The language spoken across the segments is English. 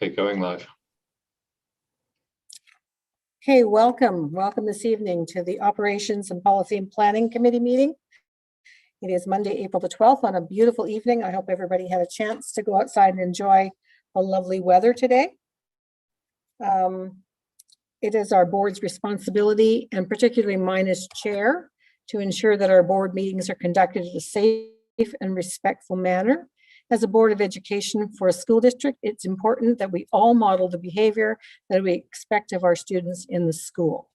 Okay, going live. Okay, welcome this evening to the Operations and Policy and Planning Committee meeting. It is Monday, April the 12th on a beautiful evening. I hope everybody had a chance to go outside and enjoy the lovely weather today. It is our board's responsibility, and particularly mine as chair, to ensure that our board meetings are conducted in a safe and respectful manner. As a Board of Education for a school district, it's important that we all model the behavior that we expect of our students in the school.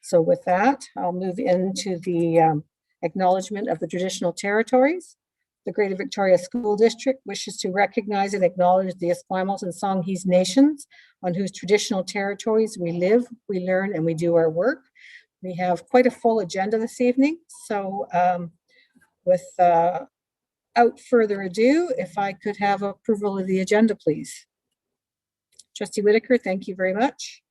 So with that, I'll move into the acknowledgement of the traditional territories. The Greater Victoria School District wishes to recognize and acknowledge the Esquimalt and Songhees nations on whose traditional territories we live, we learn, and we do our work. We have quite a full agenda this evening. So without further ado, if I could have approval of the agenda, please. Trustee Whitaker, thank you very much.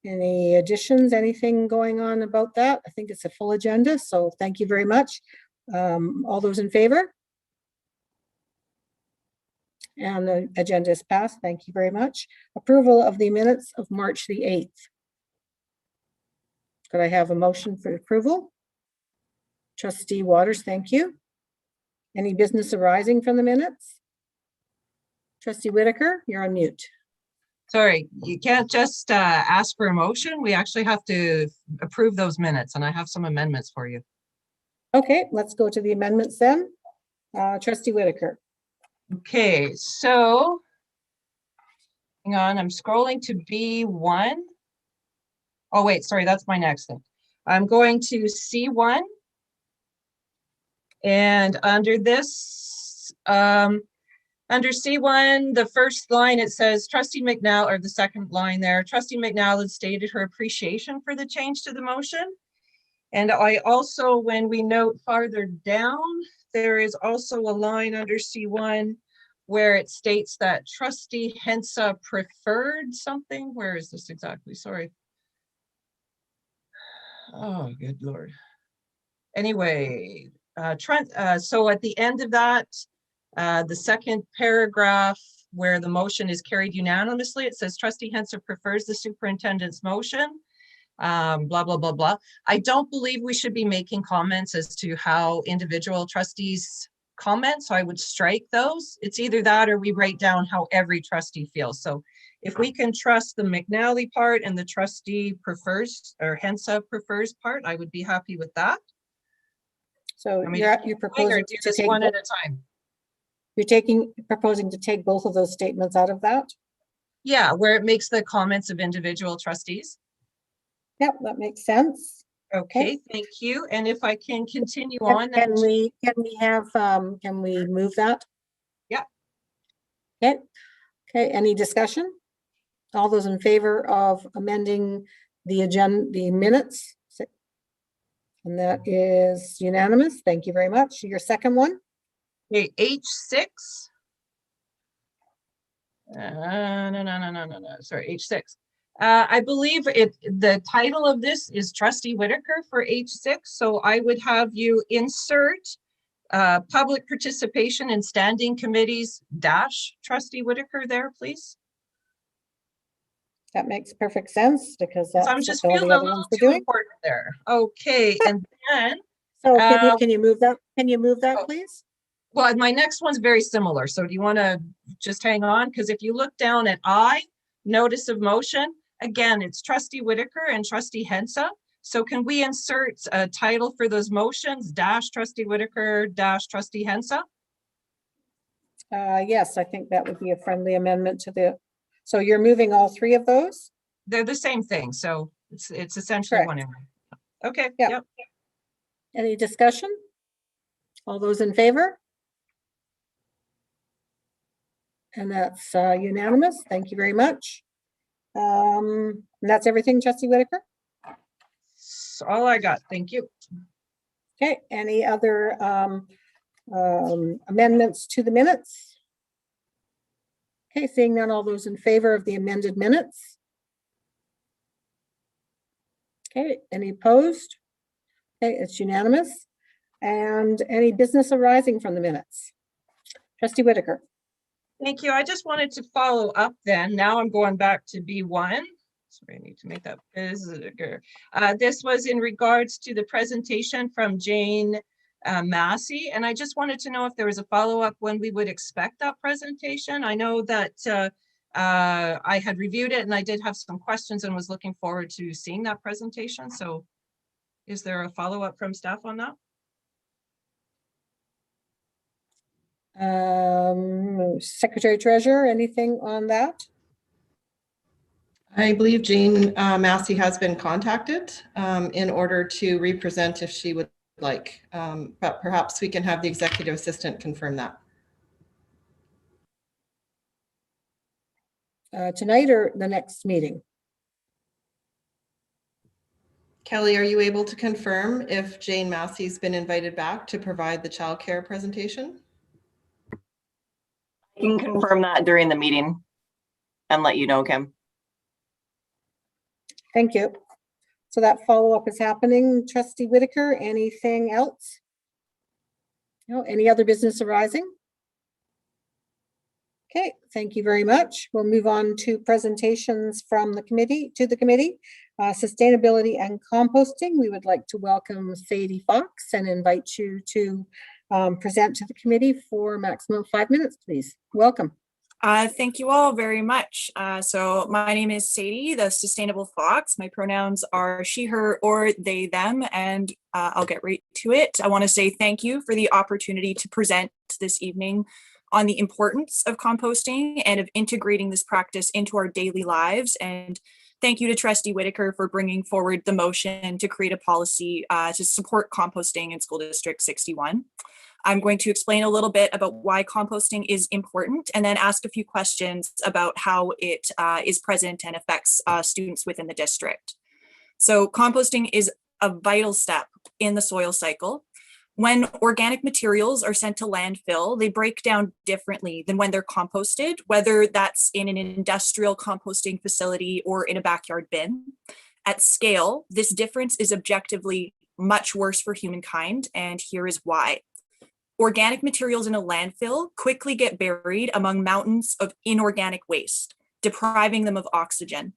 Any additions, anything going on about that? I think it's a full agenda, so thank you very much. All those in favor? And the agenda is passed. Thank you very much. Approval of the minutes of March the 8th. Could I have a motion for approval? Trustee Waters, thank you. Any business arising from the minutes? Trustee Whitaker, you're on mute. Sorry, you can't just ask for a motion. We actually have to approve those minutes, and I have some amendments for you. Okay, let's go to the amendments then. Trustee Whitaker. Okay, so hang on, I'm scrolling to B1. Oh, wait, sorry, that's my next thing. I'm going to C1. And under this, under C1, the first line, it says Trustee McNally, or the second line there, Trustee McNally had stated her appreciation for the change to the motion. And I also, when we note farther down, there is also a line under C1 where it states that Trustee Hensa preferred something. Where is this exactly? Sorry. Oh, good Lord. Anyway, so at the end of that, the second paragraph where the motion is carried unanimously, it says Trustee Hensa prefers the superintendent's motion. Blah, blah, blah, blah. I don't believe we should be making comments as to how individual trustees comment, so I would strike those. It's either that or we write down how every trustee feels. So if we can trust the McNally part and the trustee prefers, or Hensa prefers part, I would be happy with that. So you're proposing do to this take one at a time. You're proposing to take both of those statements out of that? Yeah, where it makes the comments of individual trustees. Yep, that makes sense. Okay, thank you. And if I can continue on. Can we move that? Yeah. Okay. Okay, any discussion? All those in favor of amending the agenda, the minutes? And that is unanimous. Thank you very much. Your second one? Okay, H6. No. Sorry, H6. I believe the title of this is Trustee Whitaker for H6. So I would have you insert public participation in standing committees - Trustee Whitaker there, please. That makes perfect sense because that's so I'm just what all feeling the a other little ones are too doing. important there. Okay, and then. So can you move that? Can you move that, please? Well, my next one's very similar. So do you want to just hang on? Because if you look down at I, notice of motion, again, it's Trustee Whitaker and Trustee Hensa. So can we insert a title for those motions, - Trustee Whitaker - Trustee Hensa? Yes, I think that would be a friendly amendment to the, so you're moving all three of those? They're the same thing. So it's essentially Correct. one area. Okay. Yep. Any discussion? All those in favor? And that's unanimous. Thank you very much. And that's everything, Trustee Whitaker? That's all I got. Thank you. Okay, any other amendments to the minutes? Okay, seeing none, all those in favor of the amended minutes? Okay, any opposed? Okay, it's unanimous. And any business arising from the minutes? Trustee Whitaker. Thank you. I just wanted to follow up then. Now I'm going back to B1. Sorry, I need to make that bigger. This was in regards to the presentation from Jane Massey, and I just wanted to know if there was a follow-up when we would expect that presentation. I know that I had reviewed it and I did have some questions and was looking forward to seeing that presentation. So is there a follow-up from staff on that? Secretary Treasurer, anything on that? I believe Jane Massey has been contacted in order to represent if she would like, but perhaps we can have the executive assistant confirm that. Tonight or the next meeting? Kelly, are you able to confirm if Jane Massey's been invited back to provide the childcare presentation? I can confirm that during the meeting and let you know, Kim. Thank you. So that follow-up is happening. Trustee Whitaker, anything else? No, any other business arising? Okay, thank you very much. We'll move on to presentations from the committee, sustainability and composting. We would like to welcome Sadie Fox and invite you to present to the committee for a maximum of 5 minutes, please. Welcome. Thank you all very much. So my name is Sadie, the Sustainable Fox. My pronouns are she, her, or they, them, and I'll get right to it. I want to say thank you for the opportunity to present this evening on the importance of composting and of integrating this practice into our daily lives. And thank you to Trustee Whitaker for bringing forward the motion to create a policy to support composting in School District 61. I'm going to explain a little bit about why composting is important and then ask a few questions about how it is present and affects students within the district. So composting is a vital step in the soil cycle. When organic materials are sent to landfill, they break down differently than when they're composted, whether that's in an industrial composting facility or in a backyard bin. At scale, this difference is objectively much worse for humankind, and here is why. Organic materials in a landfill quickly get buried among mountains of inorganic waste, depriving them of oxygen.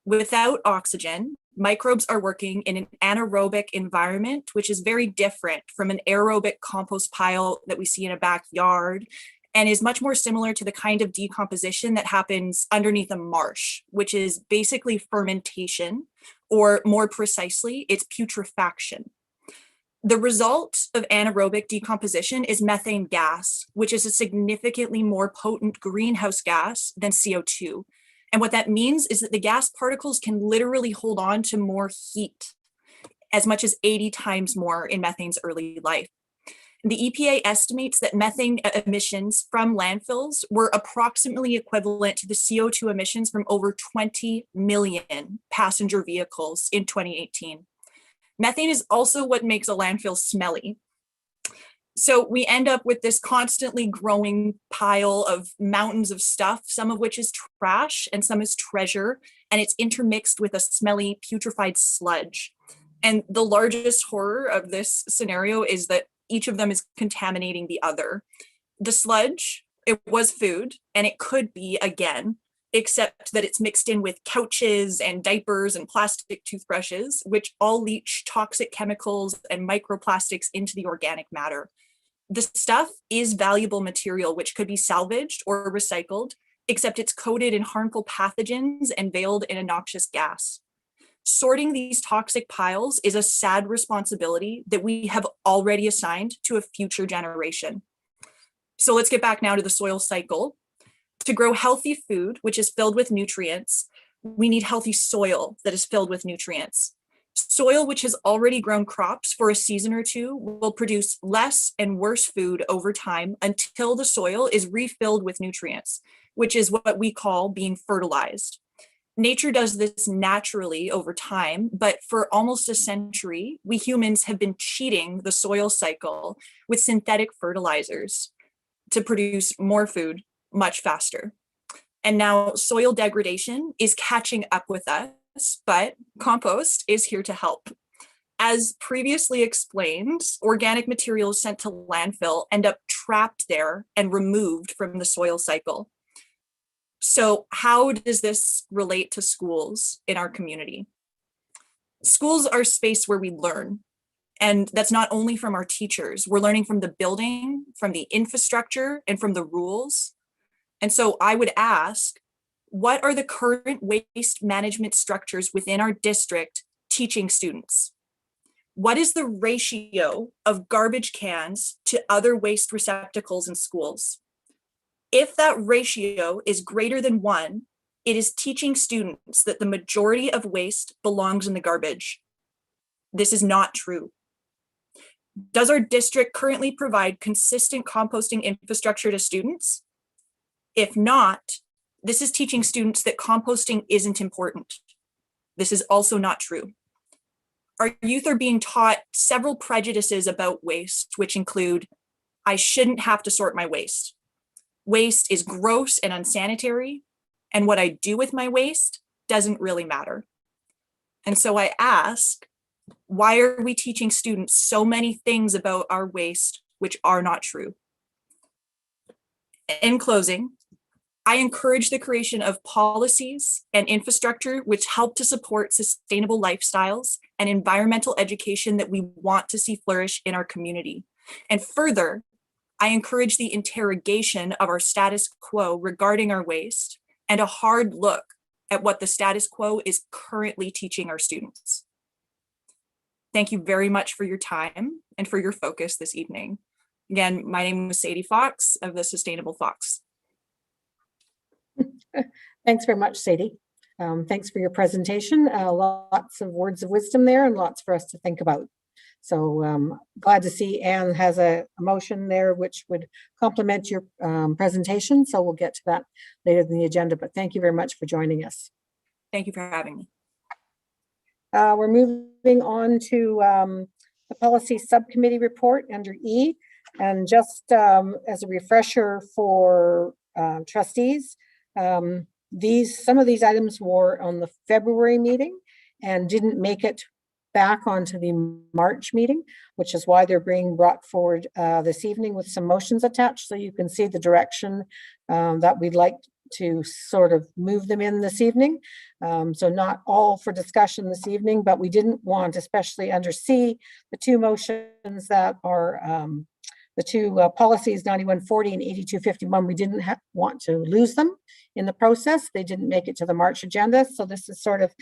Without oxygen, microbes are working in an anaerobic environment, which is very different from an aerobic compost pile that we see in a backyard, and is much more similar to the kind of decomposition that happens underneath a marsh, which is basically fermentation, or more precisely, it's putrefaction. The result of anaerobic decomposition is methane gas, which is a significantly more potent greenhouse gas than CO2. And what that means is that the gas particles can literally hold on to more heat, as much as 80 times more in methane's early life. The EPA estimates that methane emissions from landfills were approximately equivalent to the CO2 emissions from over 20 million passenger vehicles in 2018. Methane is also what makes a landfill smelly. So we end up with this constantly growing pile of mountains of stuff, some of which is trash and some is treasure, and it's intermixed with a smelly putrefied sludge. And the largest horror of this scenario is that each of them is contaminating the other. The sludge, it was food, and it could be again, except that it's mixed in with couches and diapers and plastic toothbrushes, which all leach toxic chemicals and microplastics into the organic matter. The stuff is valuable material which could be salvaged or recycled, except it's coated in harmful pathogens and veiled in a noxious gas. Sorting these toxic piles is a sad responsibility that we have already assigned to a future generation. So let's get back now to the soil cycle. To grow healthy food, which is filled with nutrients, we need healthy soil that is filled with nutrients. Soil which has already grown crops for a season or two will produce less and worse food over time until the soil is refilled with nutrients, which is what we call being fertilized. Nature does this naturally over time, but for almost a century, we humans have been cheating the soil cycle with synthetic fertilizers to produce more food much faster. And now soil degradation is catching up with us, but compost is here to help. As previously explained, organic materials sent to landfill end up trapped there and removed from the soil cycle. So how does this relate to schools in our community? Schools are space where we learn. And that's not only from our teachers. We're learning from the building, from the infrastructure, and from the rules. And so I would ask, what are the current waste management structures within our district teaching students? What is the ratio of garbage cans to other waste receptacles in schools? If that ratio is greater than 1, it is teaching students that the majority of waste belongs in the garbage. This is not true. Does our district currently provide consistent composting infrastructure to students? If not, this is teaching students that composting isn't important. This is also not true. Our youth are being taught several prejudices about waste, which include, I shouldn't have to sort my waste. Waste is gross and unsanitary, and what I do with my waste doesn't really matter. And so I ask, why are we teaching students so many things about our waste which are not true? In closing, I encourage the creation of policies and infrastructure which help to support sustainable lifestyles and environmental education that we want to see flourish in our community. And further, I encourage the interrogation of our status quo regarding our waste and a hard look at what the status quo is currently teaching our students. Thank you very much for your time and for your focus this evening. Again, my name is Sadie Fox of the Sustainable Fox. Thanks very much, Sadie. Thanks for your presentation. Lots of words of wisdom there and lots for us to think about. So glad to see Anne has a motion there which would complement your presentation. So we'll get to that later in the agenda, but thank you very much for joining us. Thank you for having me. We're moving on to the policy subcommittee report under E. And just as a refresher for trustees, some of these items were on the February meeting and didn't make it back onto the March meeting, which is why they're being brought forward this evening with some motions attached, so you can see the direction that we'd like to sort of move them in this evening. So not all for discussion this evening, but we didn't want, especially under C, the two motions that are the two policies 9140 and 8251, we didn't want to lose them in the process. They didn't make it to the March agenda. So this is sort of,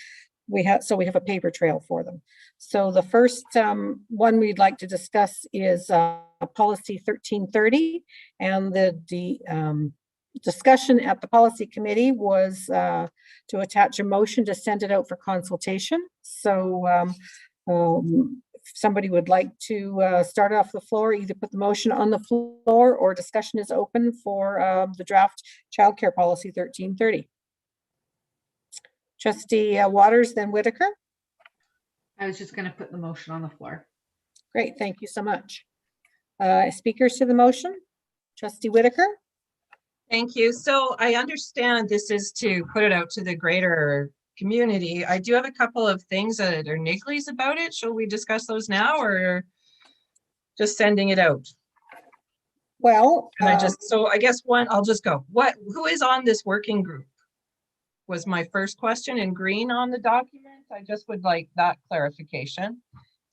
we have a paper trail for them. So the first one we'd like to discuss is policy 1330, and the discussion at the policy committee was to attach a motion to send it out for consultation. So if somebody would like to start off the floor, either put the motion on the floor or discussion is open for the draft childcare policy 1330. Trustee Waters, then Whitaker. I was just going to put the motion on the floor. Great, thank you so much. Speakers to the motion, Trustee Whitaker. Thank you. So I understand this is to put it out to the greater community. I do have a couple of things that are nigglies about it. Shall we discuss those now or just sending it out? Well, so I guess I'll just go. Who is on this working group? Was my first question in green on the document. I just would like that clarification.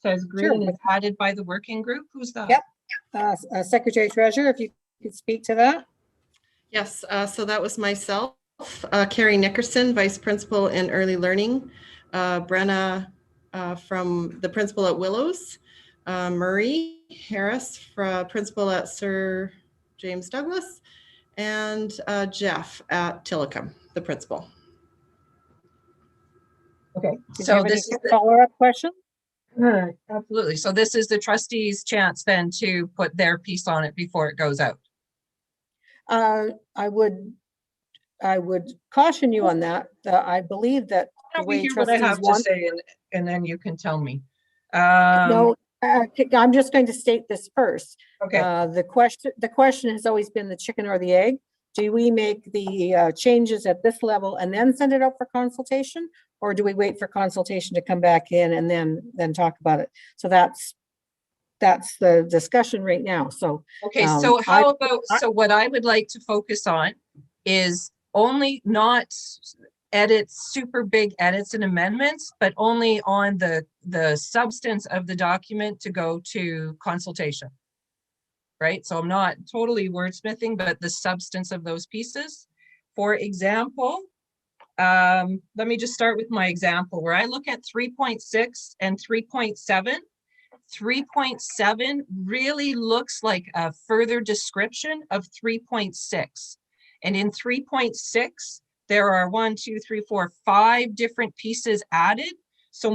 Says green is added by the working group. Who's that? Yep. Secretary Treasurer, if you could speak to that. Yes, so that was myself, Carrie Nickerson, Vice Principal in Early Learning, Brenna from the Principal at Willows, Murray Harris, Principal at Sir James Douglas, and Jeff at Tillicum, the Principal. Okay, So this is a follow-up question. Absolutely. So this is the trustees' chance then to put their piece on it before it goes out. I would caution you on that. I believe that the way hear what I have to say, and then you can tell me. No, I'm just going to state this first. Okay. The question has always been the chicken or the egg. do we make the changes at this level and then send it out for consultation? Or do we wait for consultation to come back in and then talk about it? So that's the discussion right now. So Okay, so how about, so what I would like to focus on is only not edits, super big edits and amendments, but only on the substance of the document to go to consultation. Right? So I'm not totally wordsmithing, but the substance of those pieces. For example, let me just start with my example where I look at 3.6 and 3.7. 3.7 really looks like a further description of 3.6. And in 3.6, there are 5 different pieces added. So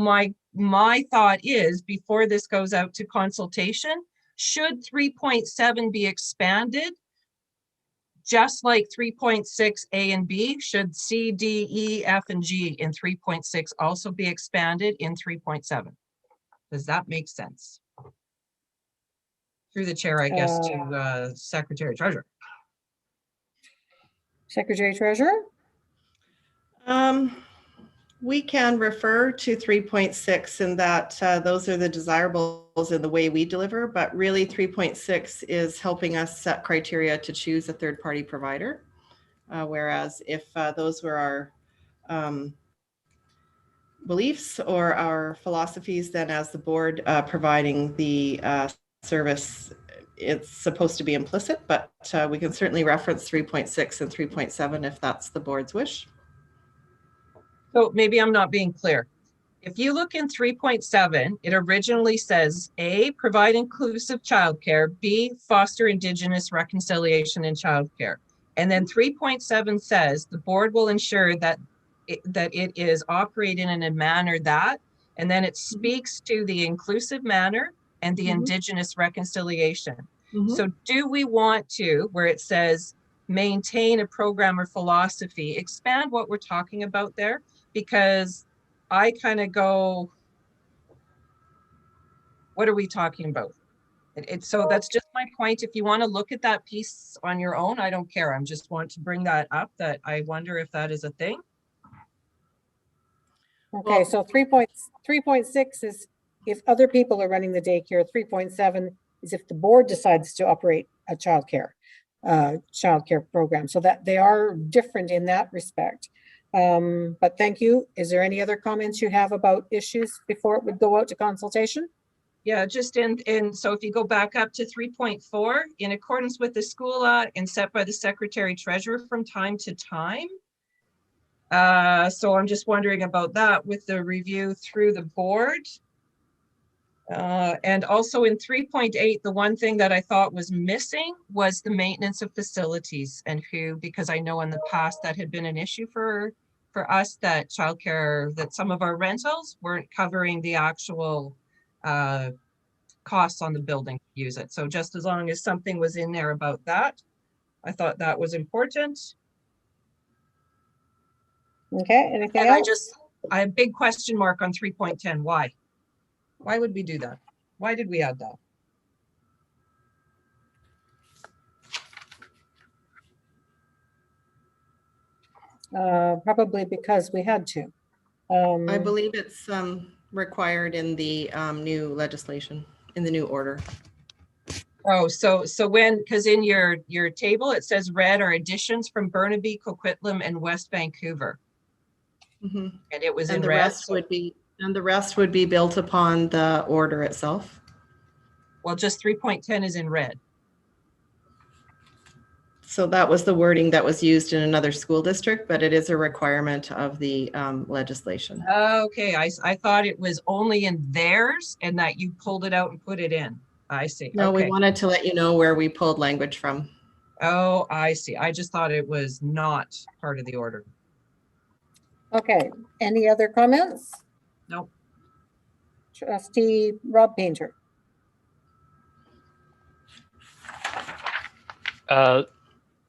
my thought is, before this goes out to consultation, should 3.7 be expanded? Just like 3.6 A and B, should C, D, E, F, and G in 3.6 also be expanded in 3.7? Does that make sense? Through the chair, I guess, to Secretary Treasurer. Secretary Treasurer? We can refer to 3.6 in that those are the desirables in the way we deliver, but really 3.6 is helping us set criteria to choose a third-party provider. Whereas if those were our beliefs or our philosophies, then as the board providing the service, it's supposed to be implicit, but we can certainly reference 3.6 and 3.7 if that's the board's wish. So maybe I'm not being clear. If you look in 3.7, it originally says A, provide inclusive childcare, B, foster Indigenous reconciliation in childcare. And then 3.7 says the board will ensure that it is operating in a manner that, and then it speaks to the inclusive manner and the Indigenous reconciliation. So do we want to, where it says maintain a program or philosophy, expand what we're talking about there? Because I kind of go, what are we talking about? So that's just my point. If you want to look at that piece on your own, I don't care. I'm just want to bring that up, that I wonder if that is a thing. Okay, so 3.6 is if other people are running the daycare. 3.7 is if the board decides to operate a childcare program. So that they are different in that respect. But thank you. Is there any other comments you have about issues before it would go out to consultation? Yeah, just so if you go back up to 3.4, in accordance with the school law and set by the Secretary Treasurer from time to time. So I'm just wondering about that with the review through the board. And also in 3.8, the one thing that I thought was missing was the maintenance of facilities, and because I know in the past that had been an issue for us, that childcare, that some of our rentals weren't covering the actual costs on the building to use it. So just as long as something was in there about that, I thought that was important. Okay, anything And else? I have a big question mark on 3.10. Why? Why would we do that? Why did we add that? Probably because we had to. I believe it's required in the new legislation, in the new order. Oh, so because in your table, it says red are additions from Burnaby, Coquitlam, and West Vancouver. And it was in red. And the rest would be built upon the order itself. Well, just 3.10 is in red. So that was the wording that was used in another school district, but it is a requirement of the legislation. Okay, I thought it was only in theirs and that you pulled it out and put it in. I see. No, okay. We wanted to let you know where we pulled language from. Oh, I see. I just thought it was not part of the order. Okay, any other comments? Nope. Trustee Rob Painter.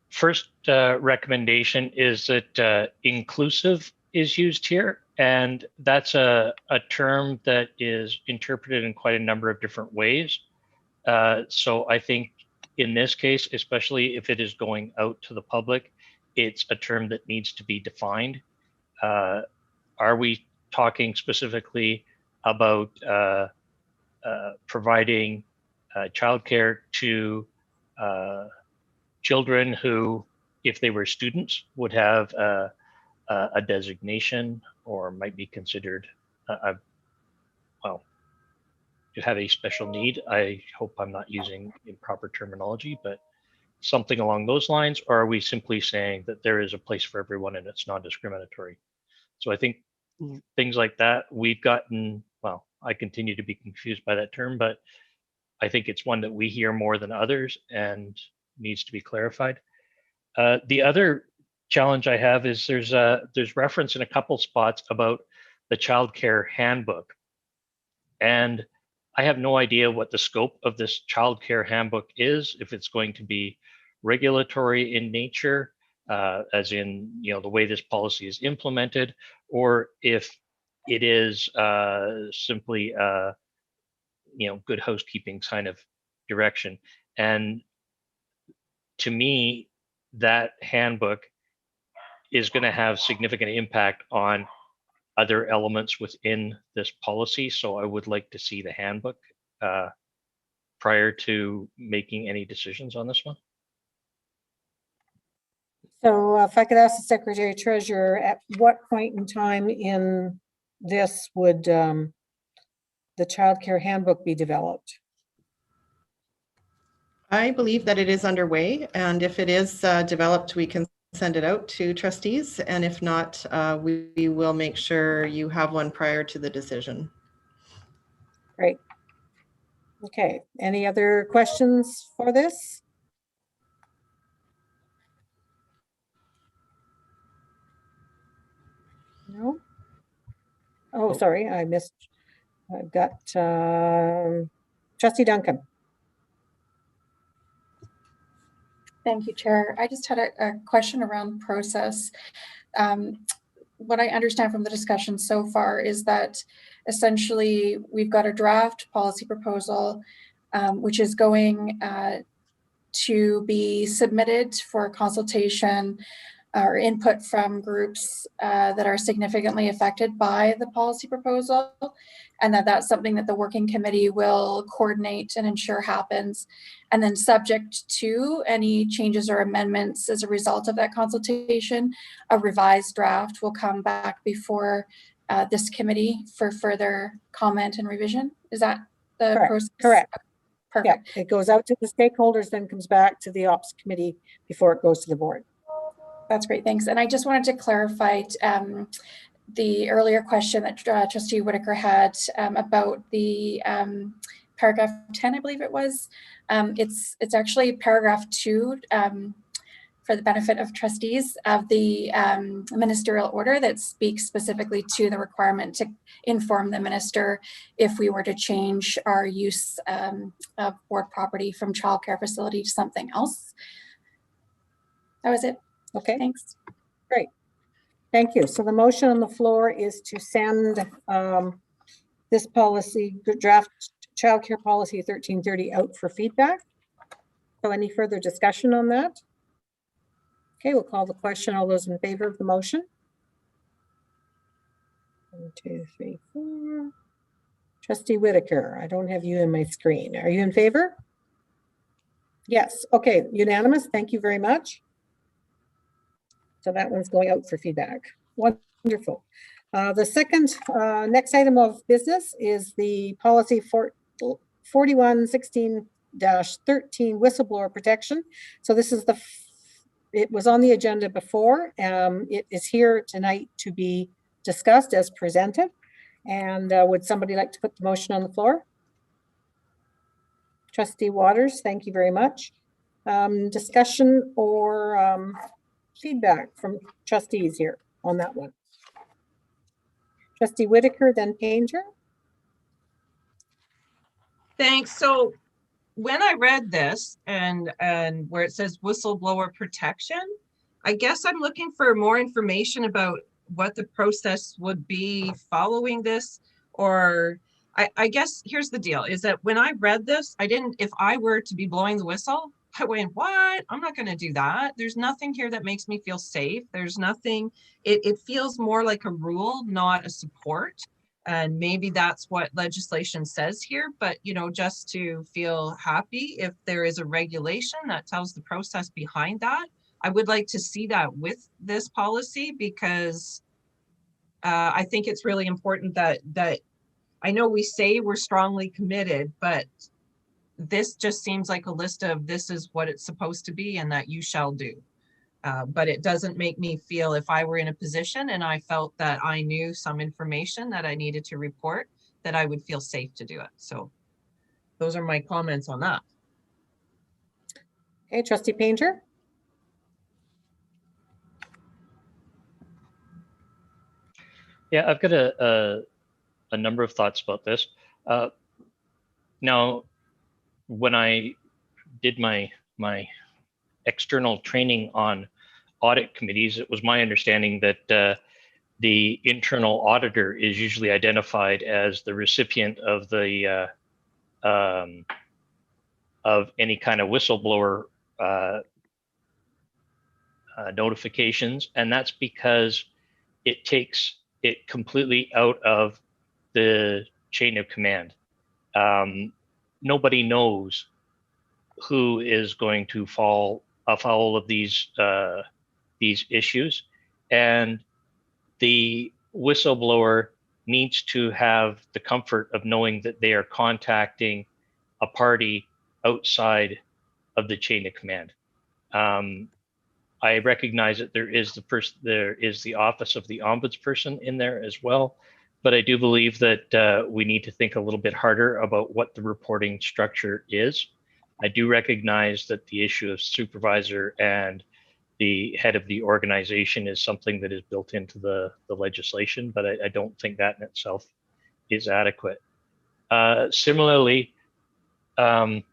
First recommendation is that inclusive is used here, and that's a term that is interpreted in quite a number of different ways. So I think in this case, especially if it is going out to the public, it's a term that needs to be defined. Are we talking specifically about providing childcare to children who, if they were students, would have a designation or might be considered, well, to have a special need? I hope I'm not using improper terminology, but something along those lines. Or are we simply saying that there is a place for everyone and it's non-discriminatory? So I think things like that we've gotten, well, I continue to be confused by that term, but I think it's one that we hear more than others and needs to be clarified. The other challenge I have is there's reference in a couple spots about the child care handbook. And I have no idea what the scope of this child care handbook is, if it's going to be regulatory in nature, as in, the way this policy is implemented, or if it is simply, good housekeeping kind of direction. And to me, that handbook is going to have significant impact on other elements within this policy. So I would like to see the handbook prior to making any decisions on this one. So if I could ask the Secretary Treasurer, at what point in time in this would the childcare handbook be developed? I believe that it is underway, and if it is developed, we can send it out to trustees, and if not, we will make sure you have one prior to the decision. Great. Okay, any other questions for this? No? Oh, sorry, I missed. I've got Trustee Duncan. Thank you, Chair. I just had a question around process. What I understand from the discussion so far is that essentially we've got a draft policy proposal, which is going to be submitted for consultation or input from groups that are significantly affected by the policy proposal, and that's something that the working committee will coordinate and ensure happens. And then subject to any changes or amendments as a result of that consultation, a revised draft will come back before this committee for further comment and revision. Is that the process? Correct. Perfect. Yeah, it goes out to the stakeholders, then comes back to the ops committee before it goes to the board. That's great, thanks. And I just wanted to clarify the earlier question that Trustee Whitaker had about the paragraph 10, I believe it was. It's actually paragraph 2 for the benefit of trustees of the ministerial order that speaks specifically to the requirement to inform the minister if we were to change our use of board property from childcare facility to something else. That was it. Okay. Thanks. Great. Thank you. So the motion on the floor is to send this policy, draft childcare policy 1330 out for feedback. So any further discussion on that? Okay, we'll call the question. All those in favor of the motion? 1, 2, 3, 4. Trustee Whitaker, I don't have you in my screen. Are you in favor? Yes. Okay, unanimous. Thank you very much. So that one's going out for feedback. Wonderful. The second, next item of business is the policy 4116-13 whistleblower protection. So this is it was on the agenda before. It is here tonight to be discussed as presented. And would somebody like to put the motion on the floor? Trustee Waters, thank you very much. Discussion or feedback from trustees here on that one. Trustee Whitaker, then Painter. Thanks. So when I read this and where it says whistleblower protection, I guess I'm looking for more information about what the process would be following this. Or I guess here's the deal, is that when I read this, if I were to be blowing the whistle, I went, what? I'm not going to do that. There's nothing here that makes me feel safe. There's nothing, it feels more like a rule, not a support. And maybe that's what legislation says here, but you know, just to feel happy, if there is a regulation that tells the process behind that, I would like to see that with this policy, because I think it's really important that I know we say we're strongly committed, but this just seems like a list of this is what it's supposed to be and that you shall do. But it doesn't make me feel, if I were in a position and I felt that I knew some information that I needed to report, that I would feel safe to do it. So those are my comments on that. Okay, Trustee Painter? Yeah, I've got a number of thoughts about this. Now, when I did my external training on audit committees, it was my understanding that the internal auditor is usually identified as the recipient of the of any kind of whistleblower notifications, and that's because it takes it completely out of the chain of command. Nobody knows who is going to fall afoul of these issues, and the whistleblower needs to have the comfort of knowing that they are contacting a party outside of the chain of command. I recognize that there is the office of the ombudsperson in there as well, but I do believe that we need to think a little bit harder about what the reporting structure is. I do recognize that the issue of supervisor and the head of the organization is something that is built into the legislation, but I don't think that in itself is adequate. Similarly, in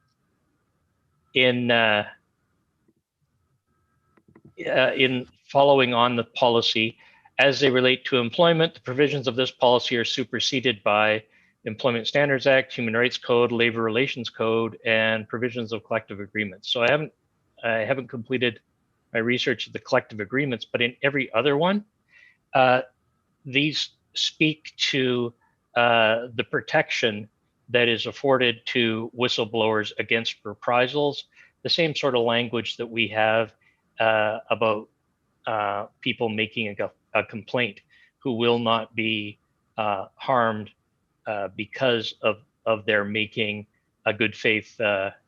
following on the policy, as they relate to employment, the provisions of this policy are superseded by Employment Standards Act, Human Rights Code, Labor Relations Code, and provisions of collective agreements. So I haven't completed my research of the collective agreements, but in every other one, these speak to the protection that is afforded to whistleblowers against reprisals, the same sort of language that we have about people making a complaint who will not be harmed because of their making a good faith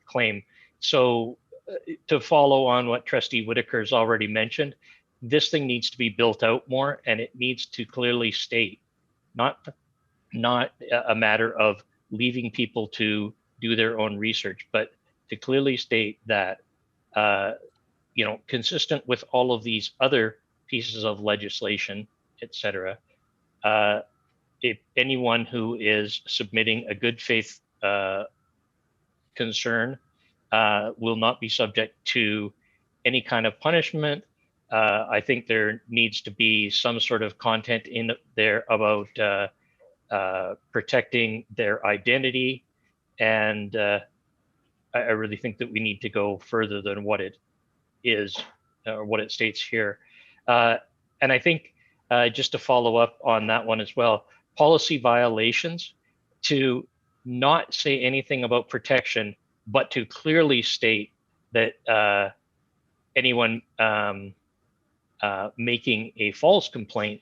claim. So to follow on what Trustee Whitaker has already mentioned, this thing needs to be built out more, and it needs to clearly state, not a matter of leaving people to do their own research, but to clearly state that, consistent with all of these other pieces of legislation, et cetera, if anyone who is submitting a good faith concern will not be subject to any kind of punishment. I think there needs to be some sort of content in there about protecting their identity. And I really think that we need to go further than what it is or what it states here. And I think just to follow up on that one as well, policy violations, to not say anything about protection, but to clearly state that anyone making a false complaint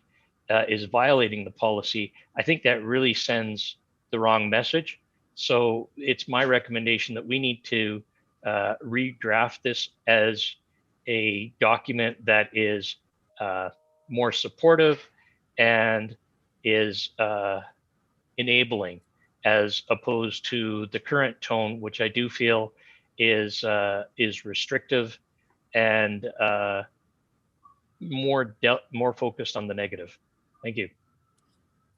is violating the policy. I think that really sends the wrong message. So it's my recommendation that we need to redraft this as a document that is more supportive and is enabling, as opposed to the current tone, which I do feel is restrictive and more focused on the negative. Thank you.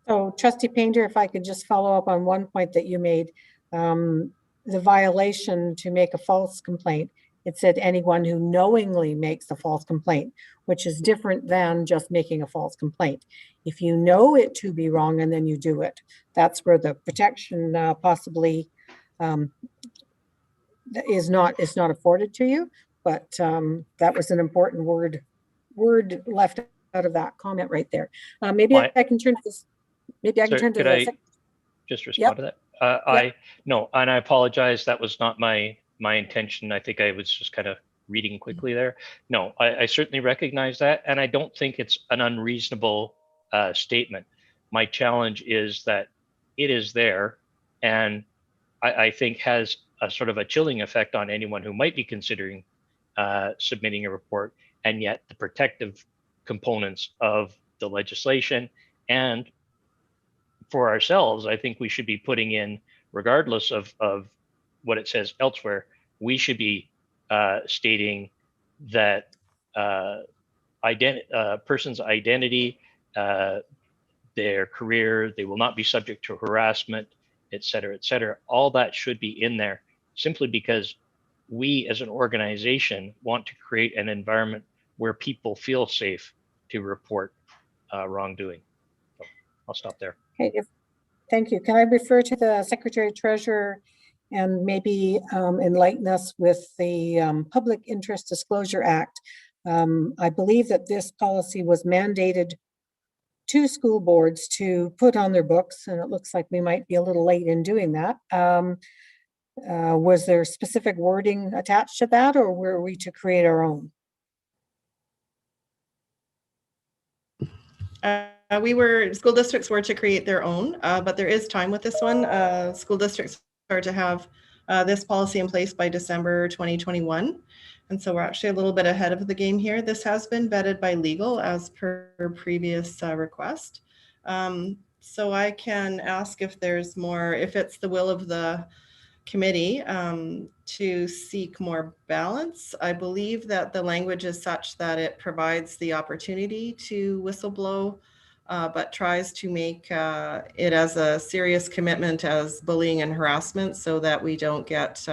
So Trustee Painter, if I could just follow up on one point that you made, the violation to make a false complaint, it said anyone who knowingly makes a false complaint, which is different than just making a false complaint. If you know it to be wrong and then you do it, that's where the protection possibly is not afforded to you, but that was an important word left out of that comment right there. Maybe Why- I can turn to this. Maybe I can Sorry, turn to could the I just respond to that? No, and I apologize. That was not my intention. I think I was just kind of reading quickly there. No, I certainly recognize that, and I don't think it's an unreasonable statement. My challenge is that it is there, and I think has a sort of a chilling effect on anyone who might be considering submitting a report, and yet the protective components of the legislation and for ourselves, I think we should be putting in, regardless of what it says elsewhere, we should be stating that person's identity, their career, they will not be subject to harassment, et cetera, et cetera. All that should be in there simply because we as an organization want to create an environment where people feel safe to report wrongdoing. So I'll stop there. Okay, thank you. Can I refer to the Secretary Treasurer and maybe enlighten us with the Public Interest Disclosure Act? I believe that this policy was mandated to school boards to put on their books, and it looks like we might be a little late in doing that. Was there specific wording attached to that, or were we to create our own? School districts were to create their own, but there is time with this one. School districts are to have this policy in place by December 2021. And so we're actually a little bit ahead of the game here. This has been vetted by legal as per previous request. So I can ask if there's more, if it's the will of the committee to seek more balance. I believe that the language is such that it provides the opportunity to whistleblow, but tries to make it as a serious commitment as bullying and harassment so that we don't get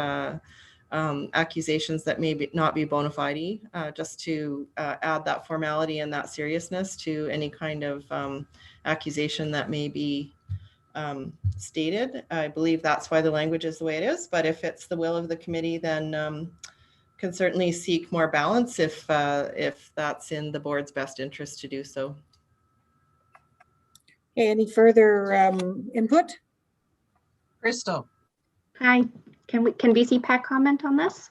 accusations that may not be bona fide, just to add that formality and that seriousness to any kind of accusation that may be stated. I believe that's why the language is the way it is, but if it's the will of the committee, then can certainly seek more balance if that's in the board's best interest to do so. Any further input? Crystal. Hi, can BCPAT comment on this?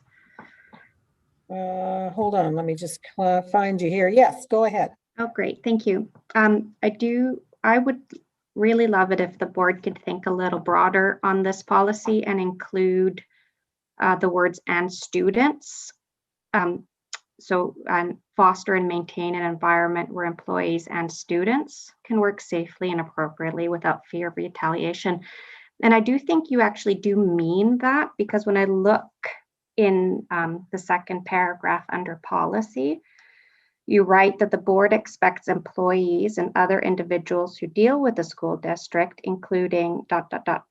Hold on, let me just find you here. Yes, go ahead. Oh, great, thank you. I would really love it if the board could think a little broader on this policy and include the words "and students." So foster and maintain an environment where employees and students can work safely and appropriately without fear of retaliation. And I do think you actually do mean that, because when I look in the second paragraph under policy, you write that the board expects employees and other individuals who deal with the school district, including ...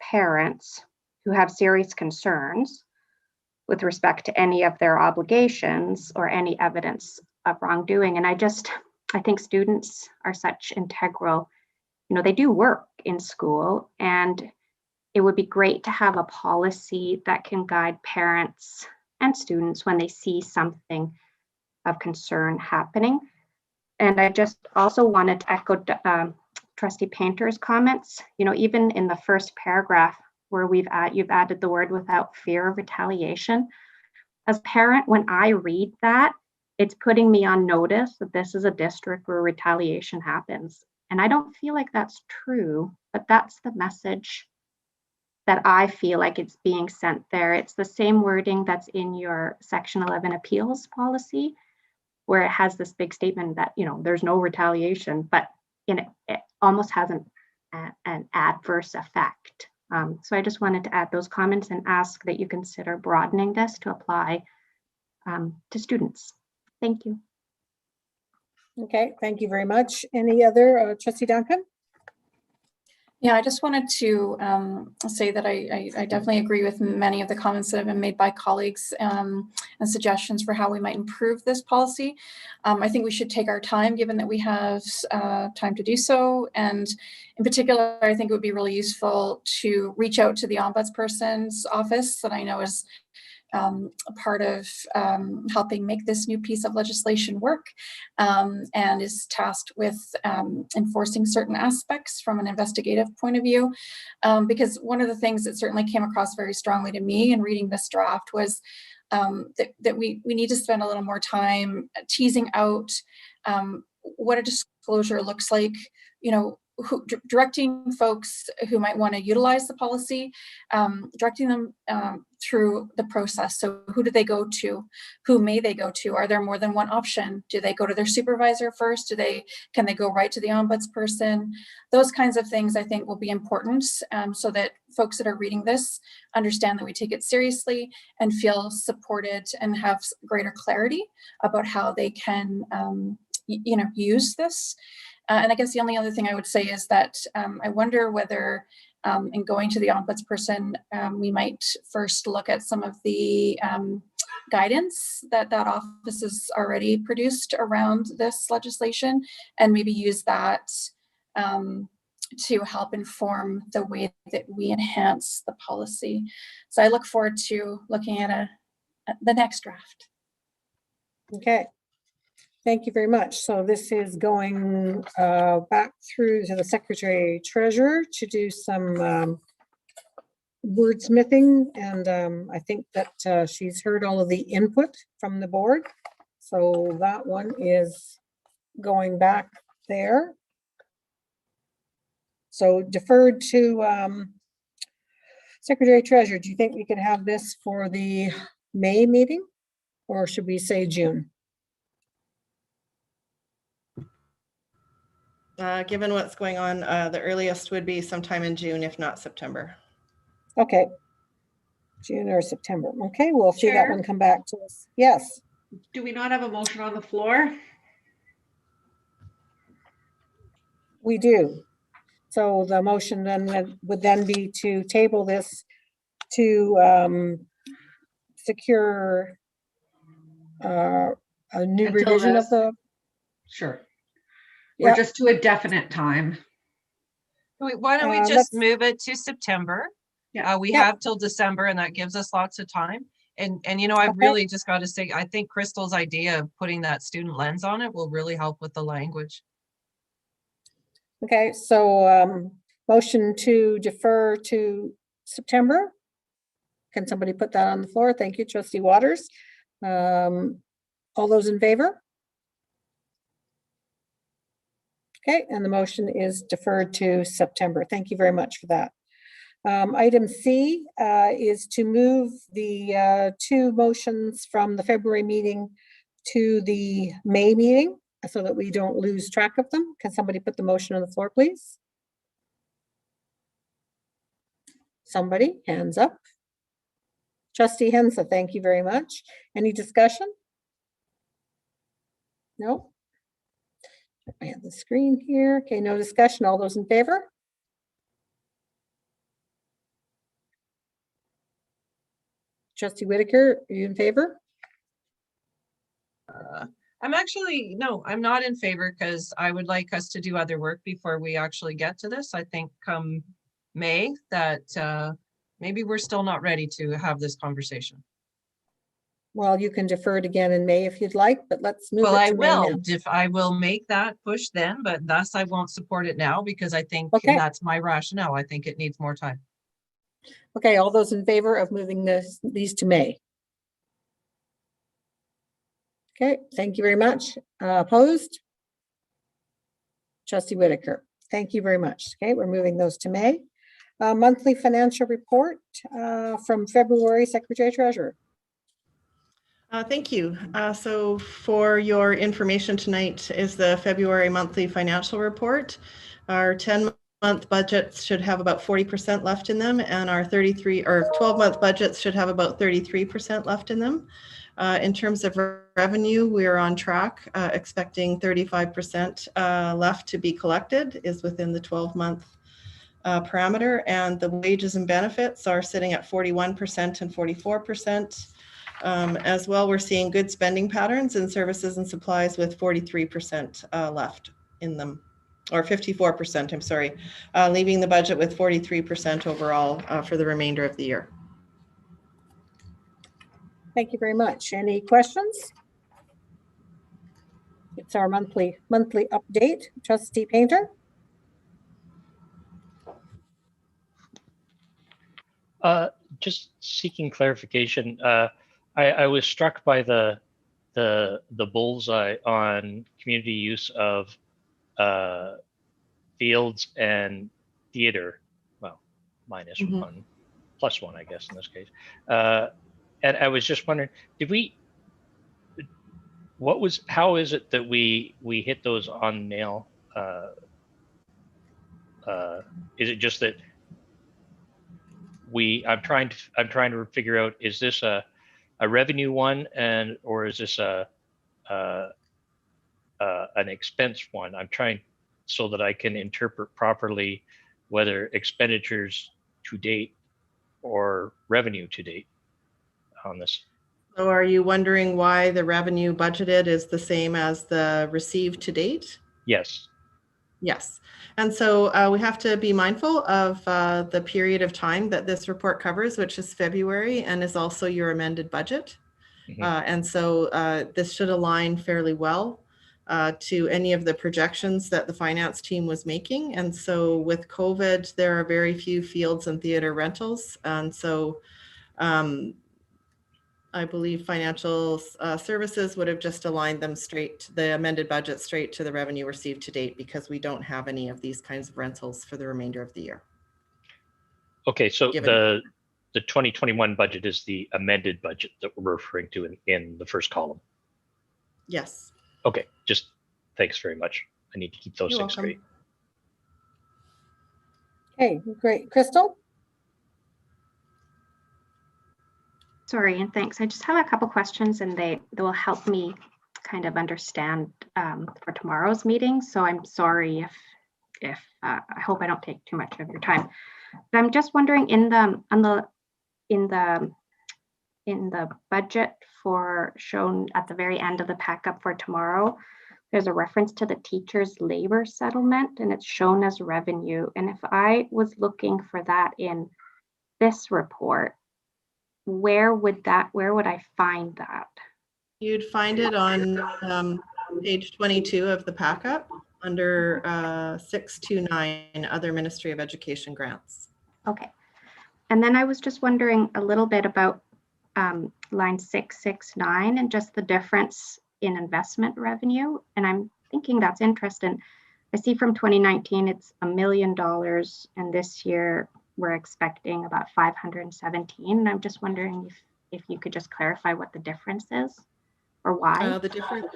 parents who have serious concerns with respect to any of their obligations or any evidence of wrongdoing. And I think students are such integral, they do work in school, and it would be great to have a policy that can guide parents and students when they see something of concern happening. And I just also wanted to echo Trustee Painter's comments. Even in the first paragraph where you've added the word "without fear of retaliation." As a parent, when I read that, it's putting me on notice that this is a district where retaliation happens. And I don't feel like that's true, but that's the message that I feel like it's being sent there. It's the same wording that's in your Section 11 appeals policy, where it has this big statement that, there's no retaliation, but it almost has an adverse effect. So I just wanted to add those comments and ask that you consider broadening this to apply to students. Thank you. Okay, thank you very much. Any other, Trustee Duncan? Yeah, I just wanted to say that I definitely agree with many of the comments that have been made by colleagues and suggestions for how we might improve this policy. I think we should take our time, given that we have time to do so. And in particular, I think it would be really useful to reach out to the Ombudsperson's office that I know is a part of helping make this new piece of legislation work, and is tasked with enforcing certain aspects from an investigative point of view. Because one of the things that certainly came across very strongly to me in reading this draft was that we need to spend a little more time teasing out what a disclosure looks like, you know, directing folks who might want to utilize the policy, directing them through the process. So who do they go to? Who may they go to? Are there more than one option? Do they go to their supervisor first? Can they go right to the ombudsperson? Those kinds of things I think will be important, so that folks that are reading this understand that we take it seriously and feel supported and have greater clarity about how they can you know, use this. And I guess the only other thing I would say is that I wonder whether in going to the ombudsperson, we might first look at some of the guidance that office has already produced around this legislation, and maybe use that to help inform the way that we enhance the policy. So I look forward to looking at the next draft. Okay. Thank you very much. So this is going back through to the Secretary Treasurer to do some wordsmithing, and I think that she's heard all of the input from the board. So that one is going back there. So deferred to Secretary Treasurer. Do you think we could have this for the May meeting, or should we say June? Given what's going on, the earliest would be sometime in June, if not September. Okay. June or September. Okay, we'll see that Chair? one come back to us. Yes, Do we not have a motion on the floor? we do. So the motion then would then be to table this to secure a new Until revision of this- the, Sure. yeah, Or just to a definite time. Why don't we let's- just move it to September? Yeah. We Yeah. have till December, and that gives us lots of time. And you know, I Okay. really just got to say, I think Crystal's idea of putting that student lens on it will really help with the language. okay, so motion to defer to September. Can somebody put that on the floor? Thank you, Trustee Waters. All those in favor? Okay, and the motion is deferred to September. Thank you very much for that. Item C is to move the two motions from the February meeting to the May meeting so that we don't lose track of them. Can somebody put the motion on the floor, please? Somebody, hands up. Trustee Hensa, thank you very much. Any discussion? No? I have the screen here. Okay, no discussion. All those in favor? Trustee Whitaker, are you in favor? I'm actually, no, I'm not in favor because I would like us to do other work before we actually get to this. I think come May that maybe we're still not ready to have this conversation. Well, you can defer it again in May if you'd like, but let's move it Well, I to May will, now. if I will make that push then, but thus I won't support it now because I think Okay. that's my rationale. I think it needs more time. Okay, all those in favor of moving these to May? Okay, thank you very much. Opposed? Trustee Whitaker, thank you very much. Okay, we're moving those to May. Monthly financial report from February, Secretary Treasurer. Thank you. So for your information tonight is the February monthly financial report. Our 10-month budgets should have about 40% left in them, and our 12-month budgets should have about 33% left in them. In terms of revenue, we're on track, expecting 35% left to be collected is within the 12-month parameter, and the wages and benefits are sitting at 41% and 44%. As well, we're seeing good spending patterns in services and supplies with 43% left in them, or 54%, I'm sorry, leaving the budget with 43% overall for the remainder of the year. Thank you very much. Any questions? It's our monthly update. Trustee Painter? Just seeking clarification. I was struck by the bullseye on community use of fields and theater. Well, minus one, plus one, I guess in this case. And I was just wondering, how is it that we hit those on nail? Is it just that I'm trying to figure out, is this a revenue one, or is this an expense one? I'm trying so that I can interpret properly whether expenditures to date or revenue to date on this. So are you wondering why the revenue budgeted is the same as the received to date? Yes. Yes. And so we have to be mindful of the period of time that this report covers, which is February, and is also your amended budget. And so this should align fairly well to any of the projections that the finance team was making. And so with COVID, there are very few fields and theater rentals. And so I believe financial services would have just aligned them straight to the amended budget, straight to the revenue received to date, because we don't have any of these kinds of rentals for the remainder of the year. Okay, so the 2021 budget is the amended budget that we're referring to in the first column. Yes. Okay, just thanks very much. I need to keep those You're things welcome. Okay, great. Crystal? Sorry, and thanks. I just have a couple questions, and they will help me kind of understand for tomorrow's meeting. So I'm sorry if I hope I don't take too much of your time. But I'm just wondering, in the budget for shown at the very end of the pack up for tomorrow, there's a reference to the teacher's labor settlement, and it's shown as revenue. And if I was looking for that in this report, where would I find that? You'd find it on page 22 of the pack up under 629 other Ministry of Education grants. Okay. And then I was just wondering a little bit about line 669 and just the difference in investment revenue. And I'm thinking that's interesting. I see from 2019, it's $1 million. And this year we're expecting about 517. And I'm just wondering if you could just clarify what the difference is or why. The difference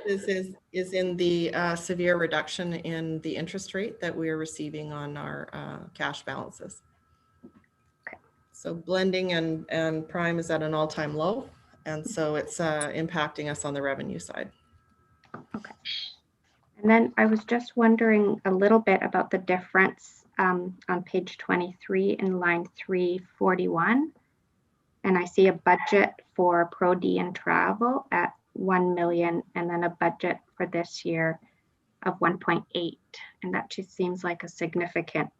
is in the severe reduction in the interest rate that we are receiving on our cash balances. Okay. So blending and prime is at an all-time low. And so it's impacting us on the revenue side. Okay. And then I was just wondering a little bit about the difference on page 23 in line 341. And I see a budget for Pro D and travel at 1 million, and then a budget for this year of 1.8. And that just seems like a significant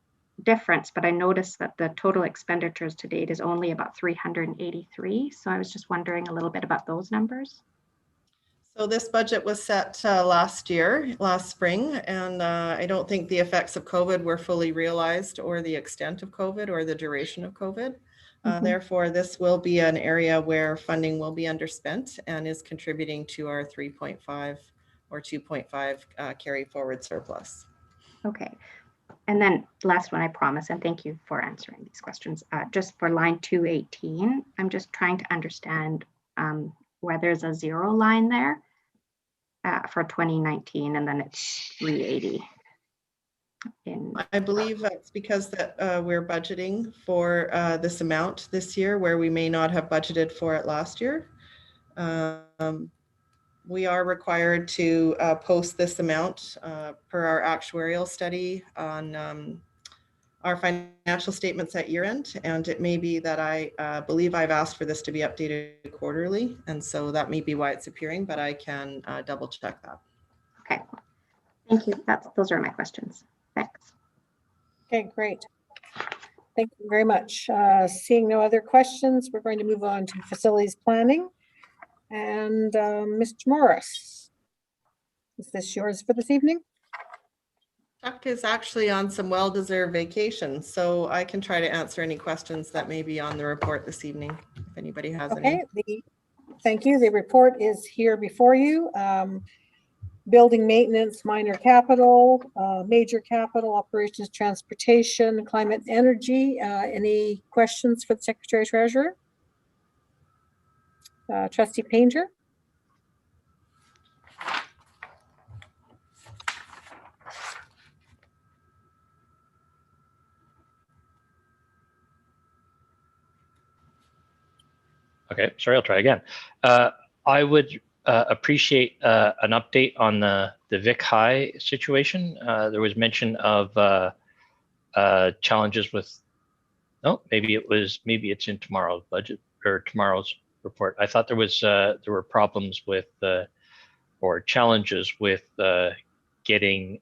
difference, but I noticed that the total expenditures to date is only about 383. So I was just wondering a little bit about those numbers. So this budget was set last spring, and I don't think the effects of COVID were fully realized, or the extent of COVID or the duration of COVID. Therefore, this will be an area where funding will be underspent and is contributing to our 3.5 or 2.5 carry forward surplus. Okay. And then last one, I promise, and thank you for answering these questions. Just for line 218, I'm just trying to understand where there's a zero line there for 2019, and then it's 380. I believe that's because that we're budgeting for this amount this year, where we may not have budgeted for it last year. We are required to post this amount per our actuarial study on our financial statements at year end. And it may be that I believe I've asked for this to be updated quarterly. And so that may be why it's appearing, but I can double check that. Okay, thank you. Those are my questions. Thanks. Okay, great. Thank you very much. Seeing no other questions, we're going to move on to facilities planning. And Mr. Morris, is this yours for this evening? Chuck is actually on some well-deserved vacation, so I can try to answer any questions that may be on the report this evening, if anybody has any. Okay, thank you. The report is here before you. Building maintenance, minor capital, major capital, operations, transportation, climate, energy. Any questions for the Secretary Treasurer? Trustee Painter? Okay, sorry, I'll try again. I would appreciate an update on the Vic High situation. There was mention of challenges with, no, maybe it's in tomorrow's budget or tomorrow's report. I thought there were problems with or challenges with getting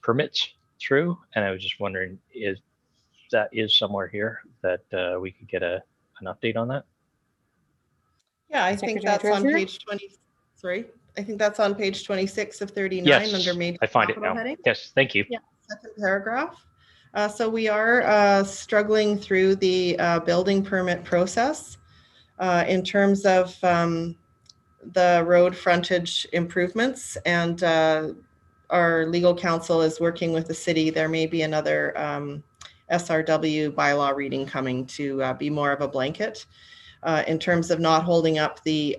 permits through, and I was just wondering if that is somewhere here that we could get an update on that. Yeah, I think Secretary that's on Treasurer? page 20. Sorry, I think that's on page 26 of 39 Yes, under major I find it capital now. heading. Yes, thank you. Yeah, second paragraph. So we are struggling through the building permit process in terms of the road frontage improvements, and our legal counsel is working with the city. There may be another SRW bylaw reading coming to be more of a blanket in terms of not holding up the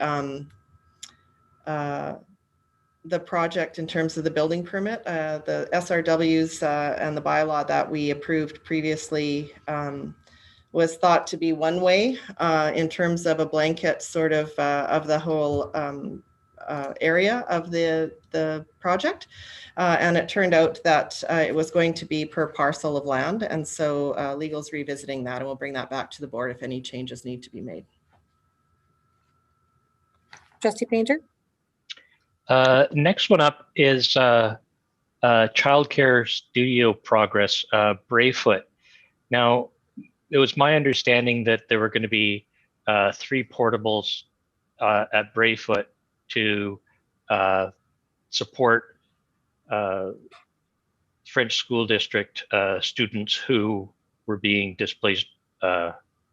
project in terms of the building permit. The SRWs and the bylaw that we approved previously was thought to be one way in terms of a blanket sort of the whole area of the project. And it turned out that it was going to be per parcel of land. And so legal's revisiting that, and we'll bring that back to the board if any changes need to be made. Trustee Painter? Next one up is childcare studio progress, Braefoot. Now, it was my understanding that there were going to be 3 portables at Braefoot to support French school district students who were being displaced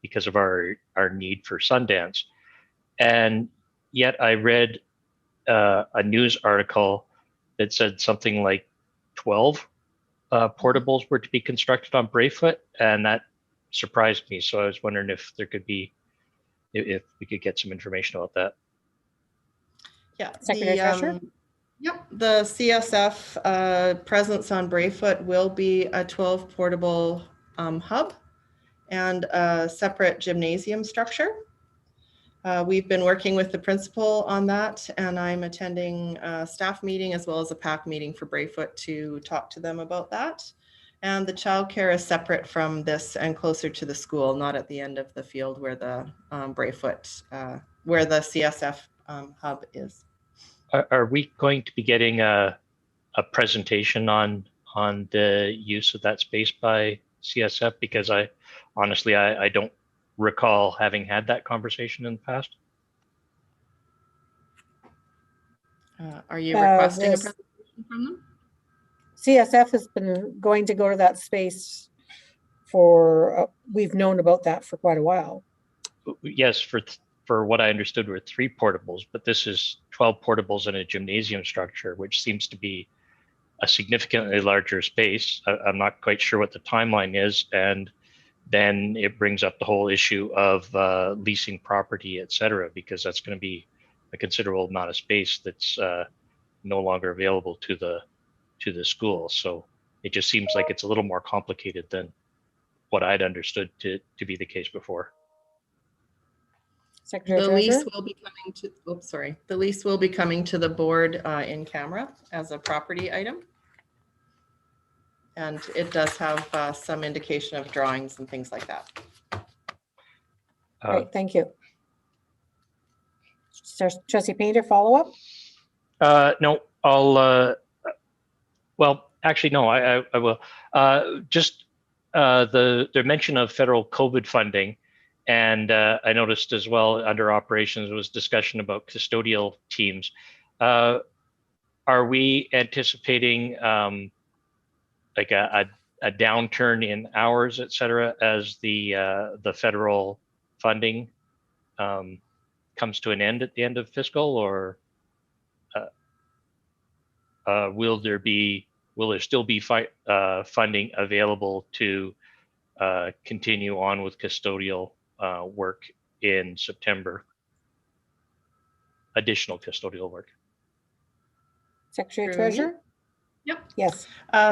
because of our need for Sundance. And yet I read a news article that said something like 12 portables were to be constructed on Braefoot, and that surprised me. So I was wondering if there could be, if we could get some information about that. Yeah, Secretary Treasurer? Yep, the CSF presence on Braefoot will be a 12 portable hub and a separate gymnasium structure. We've been working with the principal on that, and I'm attending a staff meeting as well as a PAC meeting for Braefoot to talk to them about that. And the childcare is separate from this and closer to the school, not at the end of the field where the Braefoot, where the CSF hub is. Are we going to be getting a presentation on the use of that space by CSF? Because I honestly don't recall having had that conversation in the past. Are you requesting a presentation from them? CSF has been going to go to that space for, we've known about that for quite a while. Yes, for what I understood were 3 portables, but this is 12 portables in a gymnasium structure, which seems to be a significantly larger space. I'm not quite sure what the timeline is. And then it brings up the whole issue of leasing property, et cetera, because that's going to be a considerable amount of space that's no longer available to the school. So it just seems like it's a little more complicated than what I'd understood to be the case before. Secretary The Treasurer? lease will be coming to, oops, sorry. The lease will be coming to the board in camera as a property item. And it does have some indication of drawings and things like that. Great, thank you. Trustee Painter, follow up? No, I'll, well, actually, no, I will. Just the mention of federal COVID funding, And I noticed as well under operations was discussion about custodial teams. Are we anticipating like a downturn in hours, et cetera, as the federal funding comes to an end at the end of fiscal, or will there still be funding available to continue on with custodial work in September? Additional custodial work. Secretary Through me? Treasurer? Yep. Yes.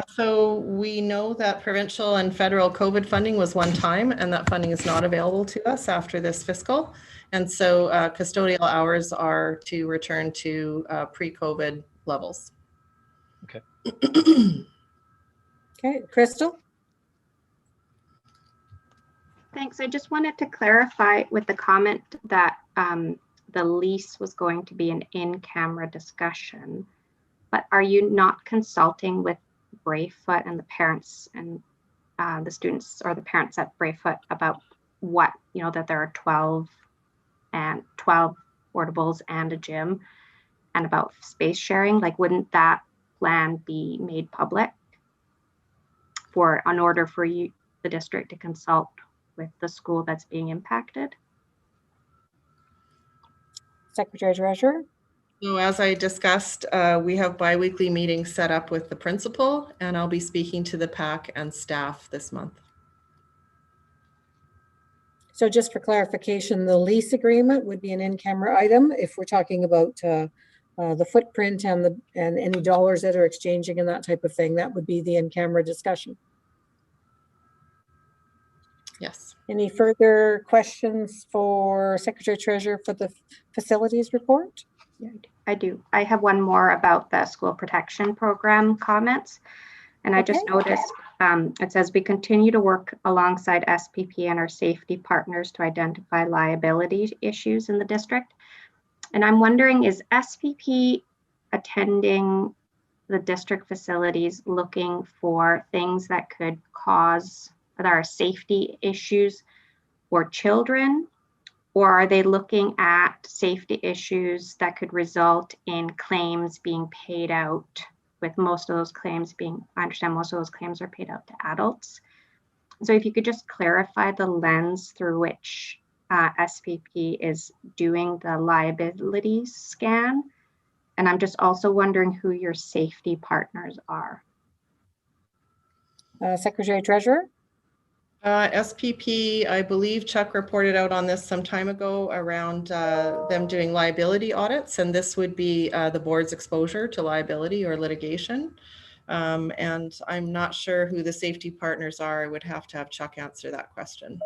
So we know that provincial and federal COVID funding was one time, and that funding is not available to us after this fiscal. And so custodial hours are to return to pre-COVID levels. Okay. Okay, Crystal? Thanks. I just wanted to clarify with the comment that the lease was going to be an in-camera discussion, but are you not consulting with Braefoot and the parents and the students or the parents at Braefoot about what, that there are 12 portables and a gym, and about space sharing? Like, wouldn't that plan be made public in order for you, the district, to consult with the school that's being impacted? Secretary Treasurer? So as I discussed, we have biweekly meetings set up with the principal, and I'll be speaking to the PAC and staff this month. So just for clarification, the lease agreement would be an in-camera item if we're talking about the footprint and any dollars that are exchanging and that type of thing. That would be the in-camera discussion. Yes. Any further questions for Secretary Treasurer for the facilities report? Yeah, I do. I have one more about the school protection program comments. And I just noticed it says we continue to work alongside SPP and our safety partners to identify liability issues in the district. And I'm wondering, is SPP attending the district facilities looking for things that could cause, that are safety issues for children? Or are they looking at safety issues that could result in claims being paid out, with most of those claims being, I understand most of those claims are paid out to adults. So if you could just clarify the lens through which SPP is doing the liability scan. And I'm just also wondering who your safety partners are. Secretary Treasurer? SPP, I believe Chuck reported out on this some time ago around them doing liability audits, and this would be the board's exposure to liability or litigation. And I'm not sure who the safety partners are. I would have to have Chuck answer that question.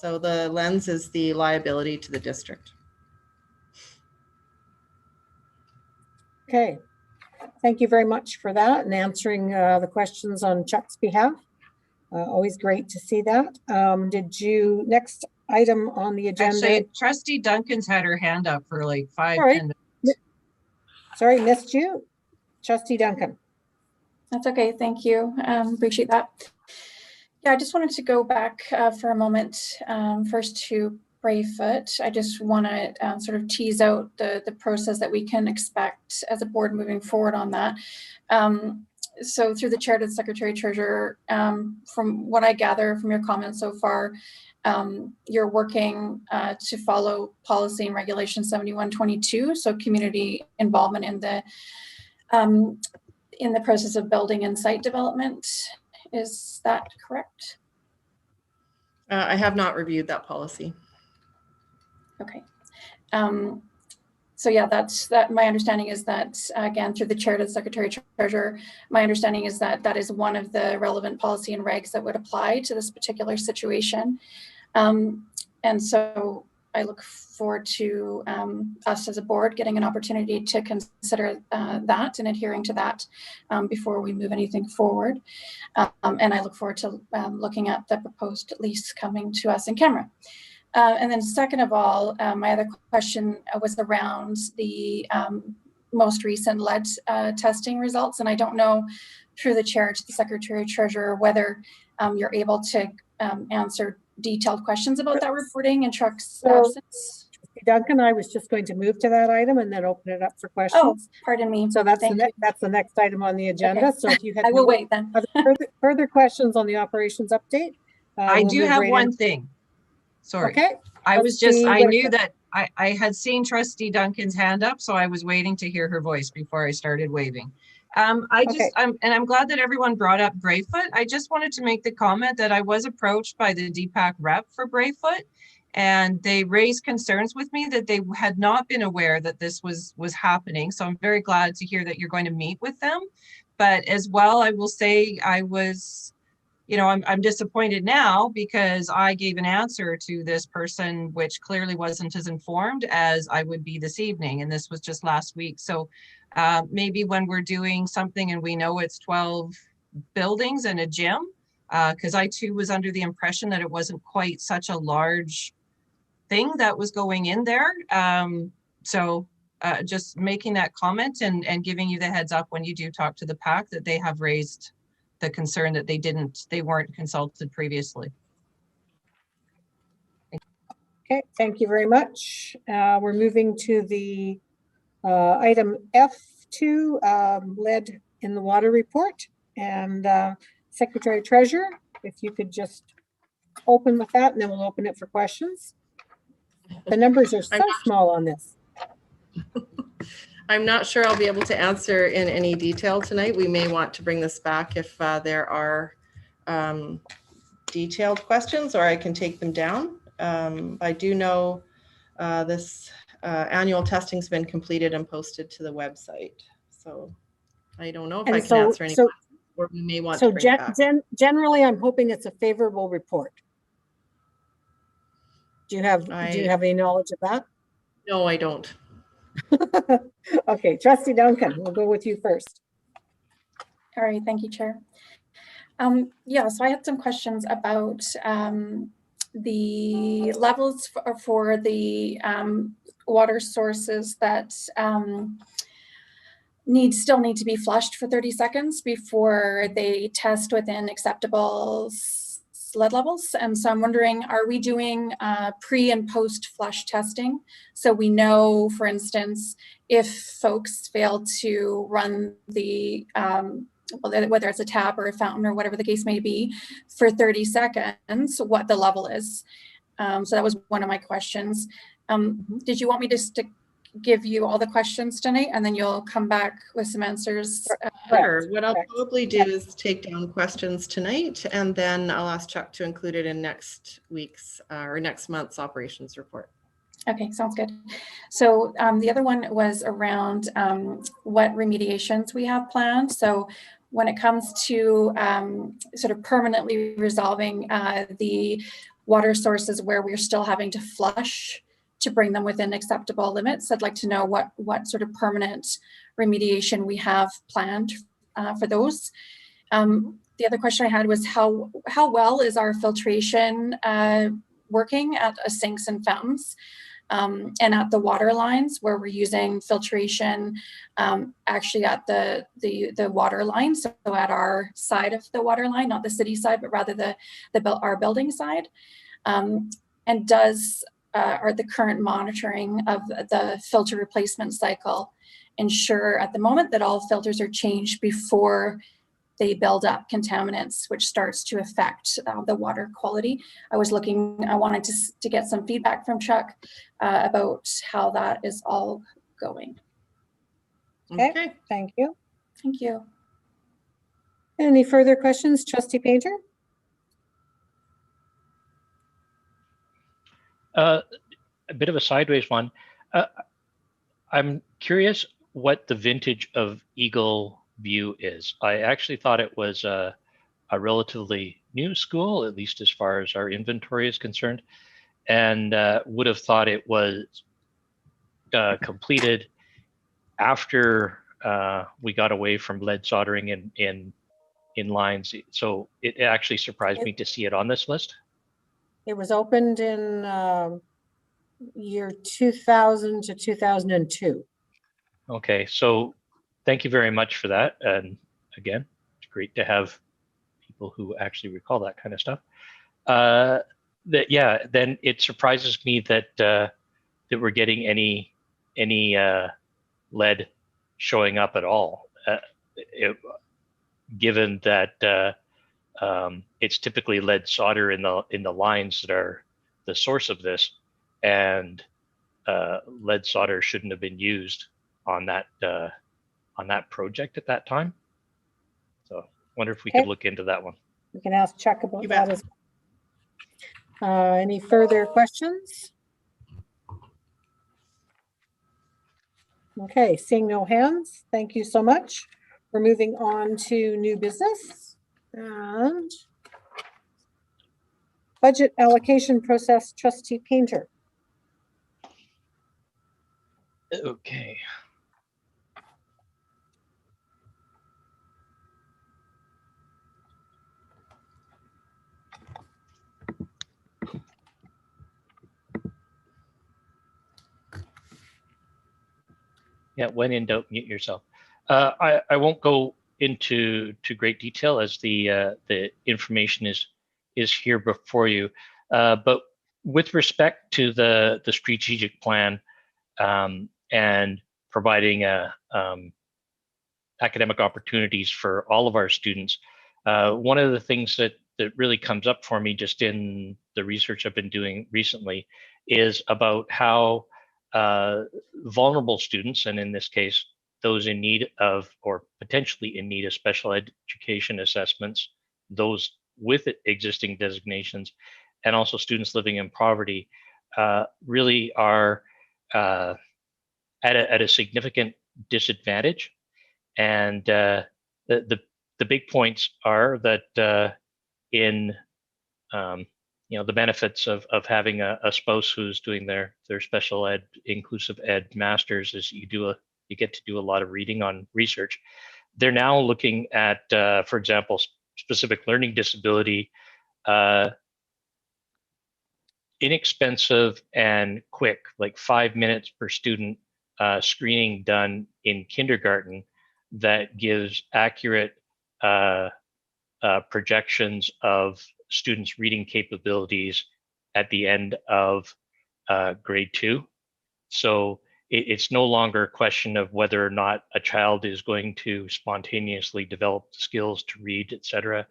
So the lens is the liability to the district. Okay, thank you very much for that and answering the questions on Chuck's behalf. Always great to see that. Next item on the agenda. Actually, Trustee Duncan's had her hand up for like 5 Sorry. 10 minutes. Sorry, missed you. Trustee Duncan. That's okay, thank you. Appreciate that. Yeah, I just wanted to go back for a moment first to Braefoot. I just want to sort of tease out the process that we can expect as a board moving forward on that. So through the chair to the Secretary Treasurer, from what I gather from your comments so far, you're working to follow policy and regulation 7122, so community involvement in the process of building and site development. Is that correct? I have not reviewed that policy. Okay. So yeah, my understanding is that, again, through the chair to the Secretary Treasurer, my understanding is that that is one of the relevant policy and regs that would apply to this particular situation. And so I look forward to us as a board getting an opportunity to consider that and adhering to that before we move anything forward. And I look forward to looking at the proposed lease coming to us in camera. And then second of all, my other question was around the most recent lead testing results. And I don't know, through the chair to the Secretary Treasurer, whether you're able to answer detailed questions about that reporting in Chuck's So- absence. Duncan, I was just going to move to that item and then open it up for Oh, questions. pardon me. So that's Thank you. that's the next item on the agenda. Okay. So if you had I will wait then. further questions on the operations update. I we'll do move have right one in. thing. Sorry. Okay. I was just, Trustee I knew Whitaker. that I had seen Trustee Duncan's hand up, so I was waiting to hear her voice before I started waving. Okay. I'm glad that everyone brought up Brayfoot. I just wanted to make the comment that I was approached by the DPAC rep for Brayfoot, and they raised concerns with me that they had not been aware that this was happening. So I'm very glad to hear that you're going to meet with them. But as well, I will say I was, you know, I'm disappointed now because I gave an answer to this person, which clearly wasn't as informed as I would be this evening. And this was just last week. So maybe when we're doing something and we know it's 12 buildings and a gym, because I too was under the impression that it wasn't quite such a large thing that was going in there. So just making that comment and giving you the heads up when you do talk to the PAC that they have raised the concern that they weren't consulted previously. Okay, thank you very much. We're moving to the item F2, lead in the water report. And Secretary Treasurer, if you could just open with that, and then we'll open it for questions. The numbers are so small on this. I'm not sure I'll be able to answer in any detail tonight. We may want to bring this back if there are detailed questions, or I can take them down. I do know this annual testing's been completed and posted to the website. So I don't know if I can answer any questions, or we may want to bring it back. Generally, I'm hoping it's a favorable report. Do you have any knowledge of that? No, I don't. Okay, Trustee Duncan, we'll go with you first. All right, thank you, Chair. Yeah, so I had some questions about the levels for the water sources that still need to be flushed for 30 seconds before they test within acceptable lead levels. And so I'm wondering, are we doing pre and post flush testing? So we know, for instance, if folks fail to run the, whether it's a tap or a fountain or whatever the case may be, for 30 seconds, what the level is. So that was one of my questions. Did you want me to give you all the questions tonight, and then you'll come back with some answers? Sure. What I'll probably do is take down questions tonight, and then I'll ask Chuck to include it in next week's or next month's operations report. Okay, sounds good. So the other one was around what remediations we have planned. So when it comes to sort of permanently resolving the water sources where we're still having to flush to bring them within acceptable limits, I'd like to know what sort of permanent remediation we have planned for those. The other question I had was how well is our filtration working at sinks and fountains? And at the water lines where we're using filtration actually at the water line, so at our side of the water line, not the city side, but rather our building side. And are the current monitoring of the filter replacement cycle ensure at the moment that all filters are changed before they build up contaminants, which starts to affect the water quality? I wanted to get some feedback from Chuck about how that is all going. Okay, thank you. Thank you. Any further questions, Trustee Painter? A bit of a sideways one. I'm curious what the vintage of Eagle View is. I actually thought it was a relatively new school, at least as far as our inventory is concerned, and would have thought it was completed after we got away from lead soldering in lines. So it actually surprised me to see it on this list. It was opened in year 2000 to 2002. Okay, so thank you very much for that. And again, it's great to have people who actually recall that kind of stuff. yeah, then it surprises me that that we're getting any lead showing up at all. Given that it's typically lead solder in the lines that are the source of this, and lead solder shouldn't have been used on that project at that time. So I wonder if we Okay. could look into that one. We can ask Chuck about You that bet. as well. Any further questions? Okay, seeing no hands, thank you so much. We're moving on to new business and budget allocation process, Trustee Painter. Okay. Yeah, when in doubt, mute yourself. I won't go into great detail as the information is here before you, but with respect to the strategic plan and providing academic opportunities for all of our students, one of the things that really comes up for me just in the research I've been doing recently is about how vulnerable students, and in this case, those in need of or potentially in need of special education assessments, those with existing designations, and also students living in poverty, really are at a significant disadvantage. And the big points are that in the benefits of having a spouse who's doing their special ed, inclusive ed masters is you get to do a lot of reading on research. They're now looking at, for example, specific learning disability, inexpensive and quick, like 5 minutes per student screening done in kindergarten that gives accurate projections of students' reading capabilities at the end of grade 2. So it's no longer a question of whether or not a child is going to spontaneously develop the skills to read, etc.,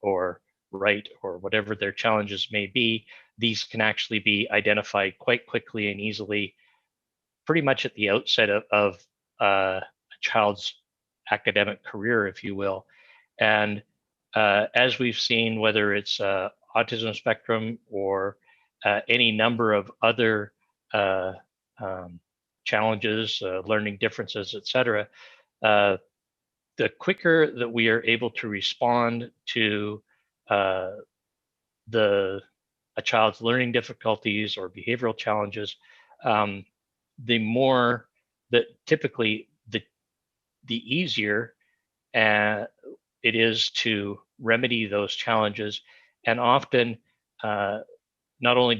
or write, or whatever their challenges may be. These can actually be identified quite quickly and easily, pretty much at the outset of a child's academic career, if you will. And as we've seen, whether it's autism spectrum or any number of other challenges, learning differences, etc., the quicker that we are able to respond to a child's learning difficulties or behavioral challenges, the more that typically the easier it is to remedy those challenges. And often, not only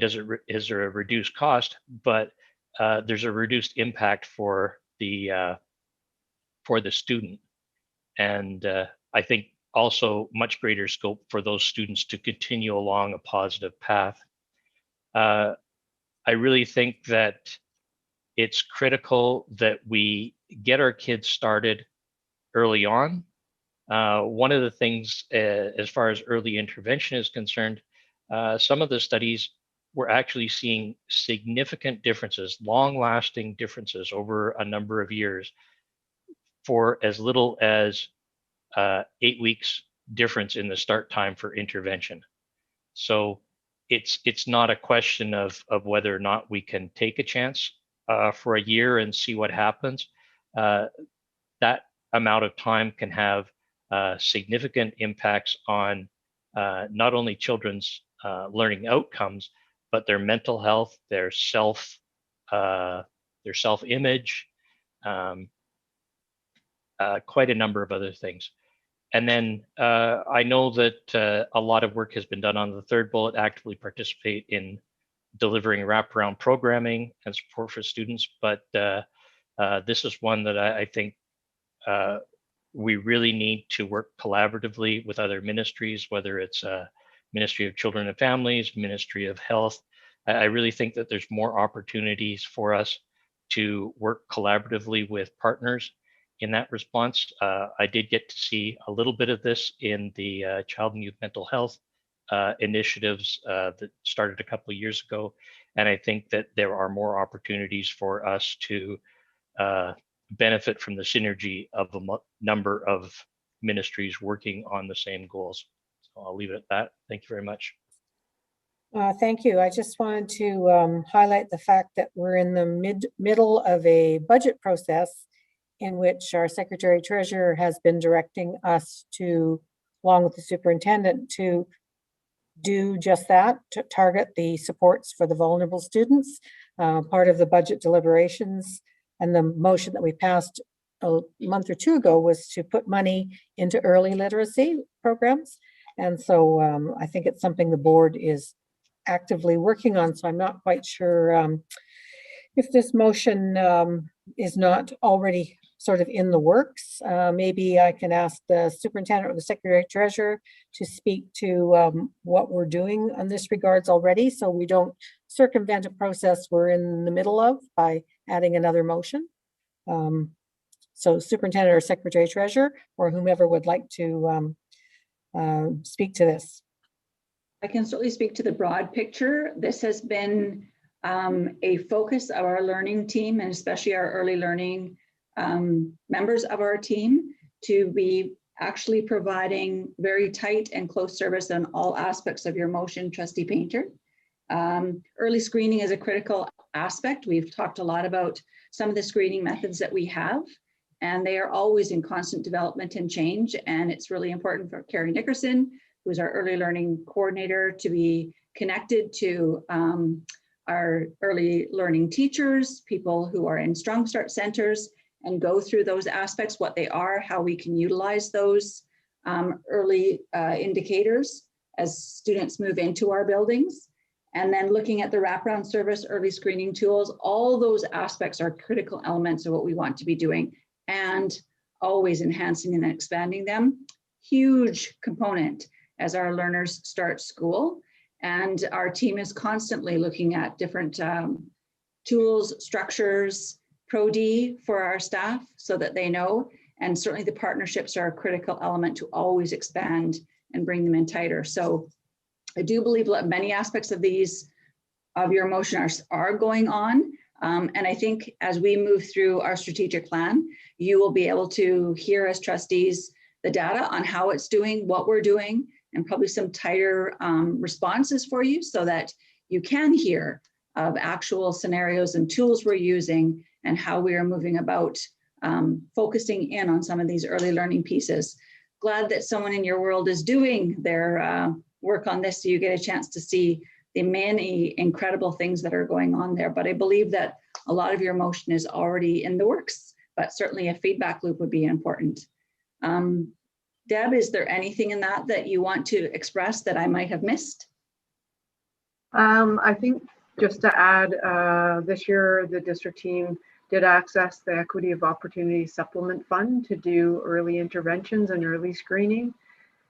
is there a reduced cost, but there's a reduced impact for the student. And I think also much greater scope for those students to continue along a positive path. I really think that it's critical that we get our kids started early on. One of the things, as far as early intervention is concerned, some of the studies were actually seeing significant differences, long-lasting differences over a number of years for as little as 8 weeks difference in the start time for intervention. So it's not a question of whether or not we can take a chance for a year and see what happens. That amount of time can have significant impacts on not only children's learning outcomes, but their mental health, their self-image, quite a number of other things. And then I know that a lot of work has been done on the third bullet, actively participate in delivering wraparound programming and support for students. But this is one that I think we really need to work collaboratively with other ministries, whether it's Ministry of Children and Families, Ministry of Health. I really think that there's more opportunities for us to work collaboratively with partners in that response. I did get to see a little bit of this in the child and youth mental health initiatives that started a couple of years ago. And I think that there are more opportunities for us to benefit from the synergy of a number of ministries working on the same goals. So I'll leave it at that. Thank you very much. Thank you. I just wanted to highlight the fact that we're in the middle of a budget process in which our Secretary Treasurer has been directing us to, along with the superintendent, to do just that, to target the supports for the vulnerable students. Part of the budget deliberations and the motion that we passed a month or two ago was to put money into early literacy programs. And so I think it's something the board is actively working on. So I'm not quite sure if this motion is not already sort of in the works. Maybe I can ask the superintendent or the secretary treasurer to speak to what we're doing on this regards already, so we don't circumvent a process we're in the middle of by adding another motion. So superintendent or secretary treasurer or whomever would like to speak to this. I can certainly speak to the broad picture. This has been a focus of our learning team, and especially our early learning members of our team, to be actually providing very tight and close service on all aspects of your motion, Trustee Painter. Early screening is a critical aspect. We've talked a lot about some of the screening methods that we have, and they are always in constant development and change. And it's really important for Carrie Nickerson, who's our early learning coordinator, to be connected to our early learning teachers, people who are in Strong Start centers, and go through those aspects, what they are, how we can utilize those early indicators as students move into our buildings. And then looking at the wraparound service, early screening tools, all those aspects are critical elements of what we want to be doing, and always enhancing and expanding them. Huge component as our learners start school. And our team is constantly looking at different tools, structures, Pro-D for our staff so that they know. And certainly the partnerships are a critical element to always expand and bring them in tighter. So I do believe many aspects of your motion are going on. And I think as we move through our strategic plan, you will be able to hear as trustees the data on how it's doing, what we're doing, and probably some tighter responses for you so that you can hear of actual scenarios and tools we're using and how we are moving about focusing in on some of these early learning pieces. Glad that someone in your world is doing their work on this so you get a chance to see the many incredible things that are going on there. But I believe that a lot of your motion is already in the works, but certainly a feedback loop would be important. Deb, is there anything in that you want to express that I might have missed? I think just to add, this year the district team did access the Equity of Opportunity Supplement Fund to do early interventions and early screening.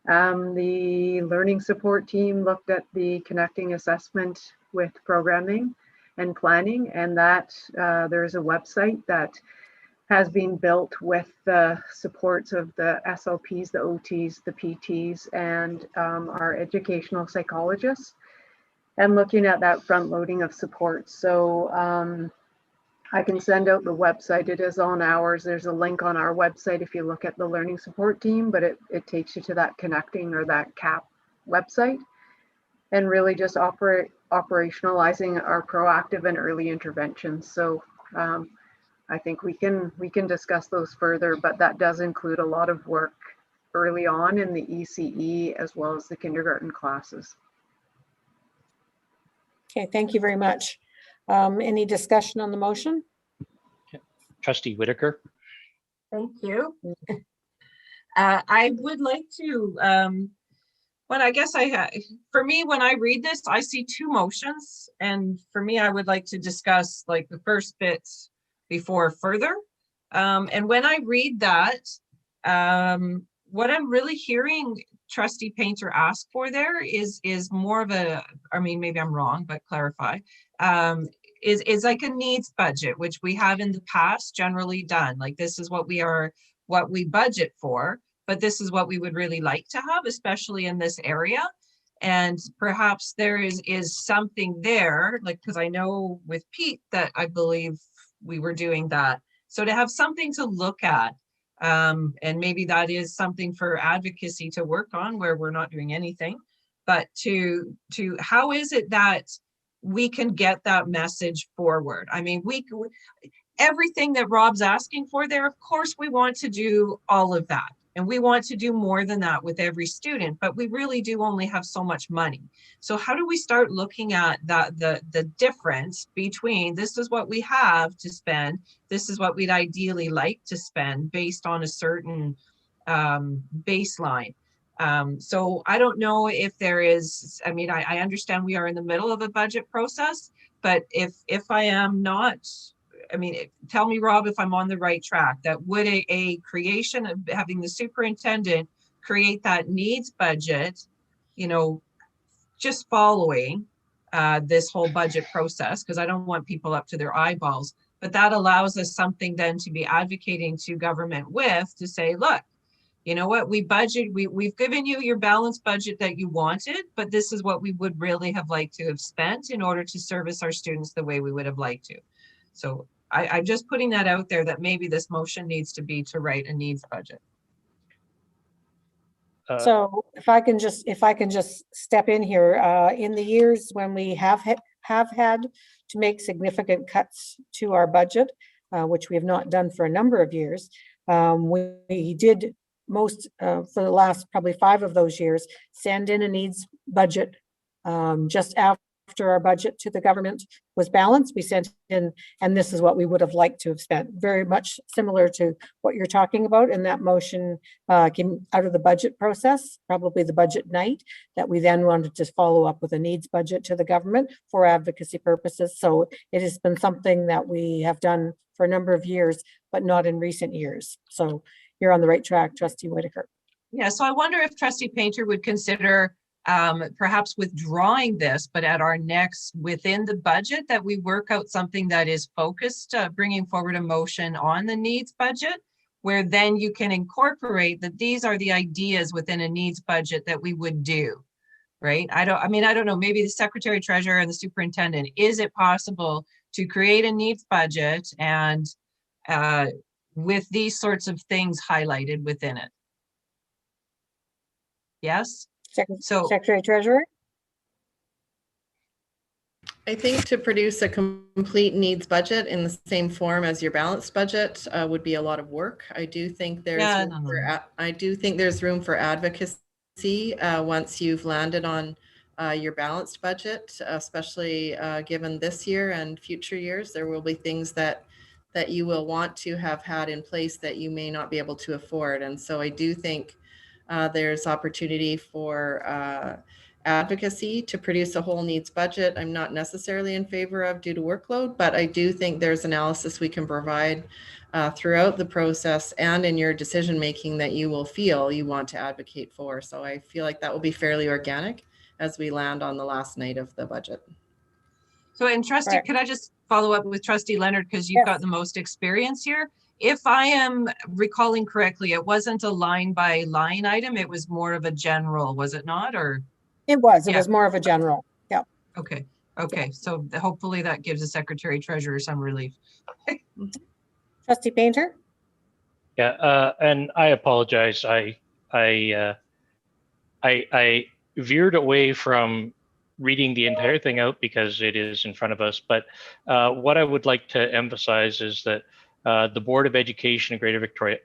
The learning support team looked at the connecting assessment with programming and planning, and that there's a website that has been built with the supports of the SLPs, the OTs, the PTs, and our educational psychologists, and looking at that front loading of support. So I can send out the website. It is on ours. There's a link on our website if you look at the learning support team, but it takes you to that connecting or that CAP website, and really just operationalizing our proactive and early interventions. So I think we can discuss those further, but that does include a lot of work early on in the ECE as well as the kindergarten classes. Okay, thank you very much. Any discussion on the motion? Trustee Whitaker. Thank you. I would like to, well, I guess for me, when I read this, I see two motions. And for me, I would like to discuss like the first bits before further. And when I read that, what I'm really hearing Trustee Painter ask for there is more of a, I mean, maybe I'm wrong, but clarify, is like a needs budget, which we have in the past generally done. Like, this is what we budget for, but this is what we would really like to have, especially in this area. And perhaps there is something there, like, because I know with Pete that I believe we were doing that. So to have something to look at, and maybe that is something for advocacy to work on, where we're not doing anything, but to how is it that we can get that message forward? I mean, everything that Rob's asking for there, of course, we want to do all of that. And we want to do more than that with every student, but we really do only have so much money. So how do we start looking at that, the difference between this is what we have to spend, this is what we'd ideally like to spend based on a certain baseline. So I don't know if there is, I mean, I understand we are in the middle of a budget process, but if I am not, I mean, tell me, Rob, if I'm on the right track, that would a creation of having the superintendent create that needs budget, you know, just following this whole budget process, because I don't want people up to their eyeballs, but that allows us something then to be advocating to government with, to say, look, you know what, we've given you your balanced budget that you wanted, but this is what we would really have liked to have spent in order to service our students the way we would have liked to. So I'm just putting that out there, that maybe this motion needs to be to write a needs budget. So if I can just step in here, in the years when we have had to make significant cuts to our budget, which we have not done for a number of years, we did most for the last probably 5 of those years send in a needs budget just after our budget to the government was balanced. We sent in, and this is what we would have liked to have spent, very much similar to what you're talking about. And that motion came out of the budget process, probably the budget night, that we then wanted to follow up with a needs budget to the government for advocacy purposes. So it has been something that we have done for a number of years, but not in recent years. So you're on the right track, Trustee Whitaker. Yeah, so I wonder if Trustee Painter would consider perhaps withdrawing this, but at our next, within the budget, that we work out something that is focused, bringing forward a motion on the needs budget, where then you can incorporate that these are the ideas within a needs budget that we would do, right? I don't know, maybe the Secretary Treasurer and the Superintendent, is it possible to create a needs budget and with these sorts of things highlighted within it? Yes? Secretary Treasurer? I think to produce a complete needs budget in the same form as your balanced budget would be a lot of work. I do think there's room for advocacy once you've landed on your balanced budget, especially given this year and future years. There will be things that you will want to have had in place that you may not be able to afford. And so I do think there's opportunity for advocacy to produce a whole needs budget. I'm not necessarily in favor of due to workload, but I do think there's analysis we can provide throughout the process and in your decision making that you will feel you want to advocate for. So I feel like that will be fairly organic as we land on the last night of the budget. So, and Trustee, could I just follow up with Trustee Leonard, because you've got the most experience here? If I am recalling correctly, it wasn't a line by line item, it was more of a general, was it not? Or it was more of a general. Yeah. Okay. So hopefully that gives the Secretary Treasurer some relief. Trustee Painter? Yeah, and I apologize. I veered away from reading the entire thing out because it is in front of us. But what I would like to emphasize is that the Board of Education of Greater Victoria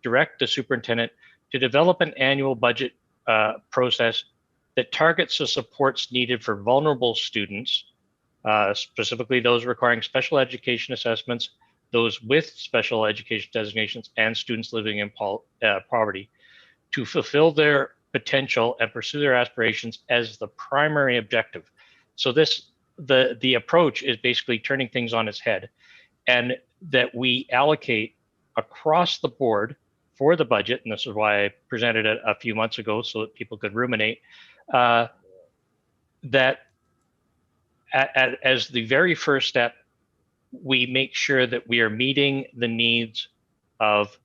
direct the superintendent to develop an annual budget process that targets the supports needed for vulnerable students, specifically those requiring special education assessments, those with special education designations, and students living in poverty, to fulfill their potential and pursue their aspirations as the primary objective. So the approach is basically turning things on its head, and that we allocate across the board for the budget, and this is why I presented it a few months ago so that people could ruminate, that as the very first step, we make sure that we are meeting the needs of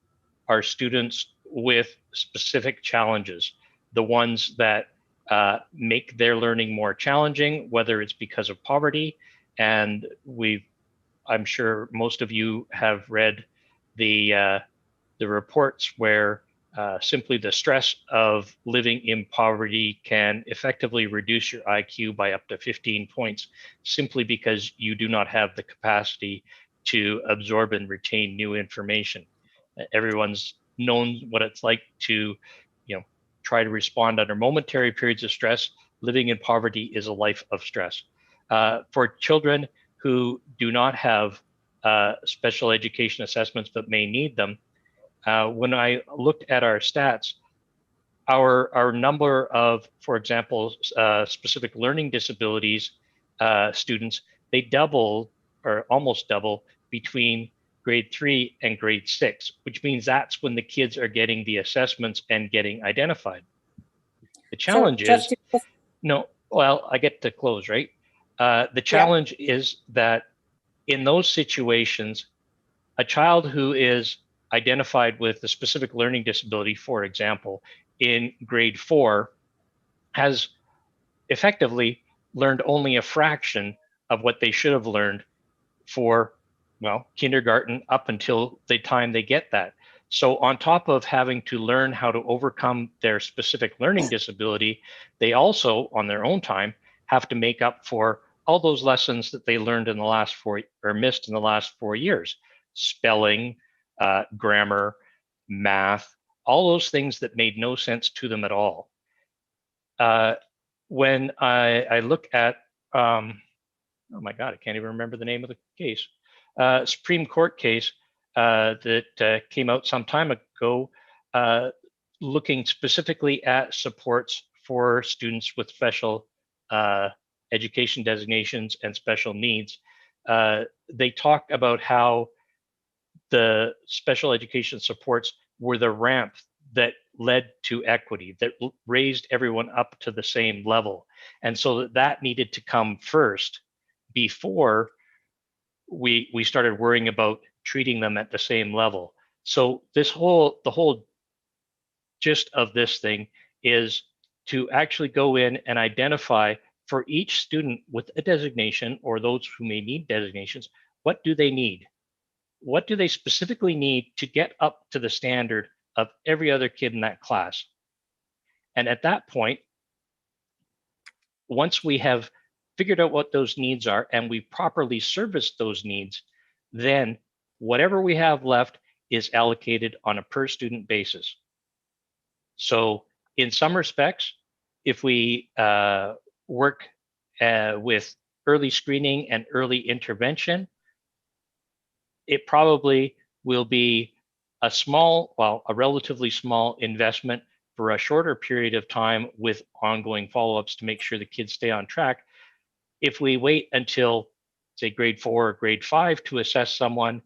our students with specific challenges, the ones that make their learning more challenging, whether it's because of poverty. And I'm sure most of you have read the reports where simply the stress of living in poverty can effectively reduce your IQ by up to 15 points, simply because you do not have the capacity to absorb and retain new information. Everyone's known what it's like to, try to respond under momentary periods of stress. Living in poverty is a life of stress. For children who do not have special education assessments but may need them, when I looked at our stats, our number of, for example, specific learning disabilities students, they double or almost double between grade 3 and grade 6, which means that's when the kids are getting the assessments and getting identified. The challenge is, no, well, I get to close, right? The challenge is that in those situations, a child who is identified with a specific learning disability, for example, in grade 4, has effectively learned only a fraction of what they should have learned for, kindergarten up until the time they get that. So on top of having to learn how to overcome their specific learning disability, they also, on their own time, have to make up for all those lessons that they learned in the last 4 or missed in the last 4 years. Spelling, grammar, math, all those things that made no sense to them at all. When I look at, oh my God, I can't even remember the name of the case, Supreme Court case that came out some time ago, looking specifically at supports for students with special education designations and special needs. They talk about how the special education supports were the ramp that led to equity, that raised everyone up to the same level. And so that needed to come first before we started worrying about treating them at the same level. So the whole gist of this thing is to actually go in and identify for each student with a designation, or those who may need designations, what do they need? What do they specifically need to get up to the standard of every other kid in that class? And at that point, once we have figured out what those needs are and we properly service those needs, then whatever we have left is allocated on a per student basis. So in some respects, if we work with early screening and early intervention, it probably will be a relatively small investment for a shorter period of time with ongoing follow-ups to make sure the kids stay on track. If we wait until, say, grade 4 or grade 5 to assess someone,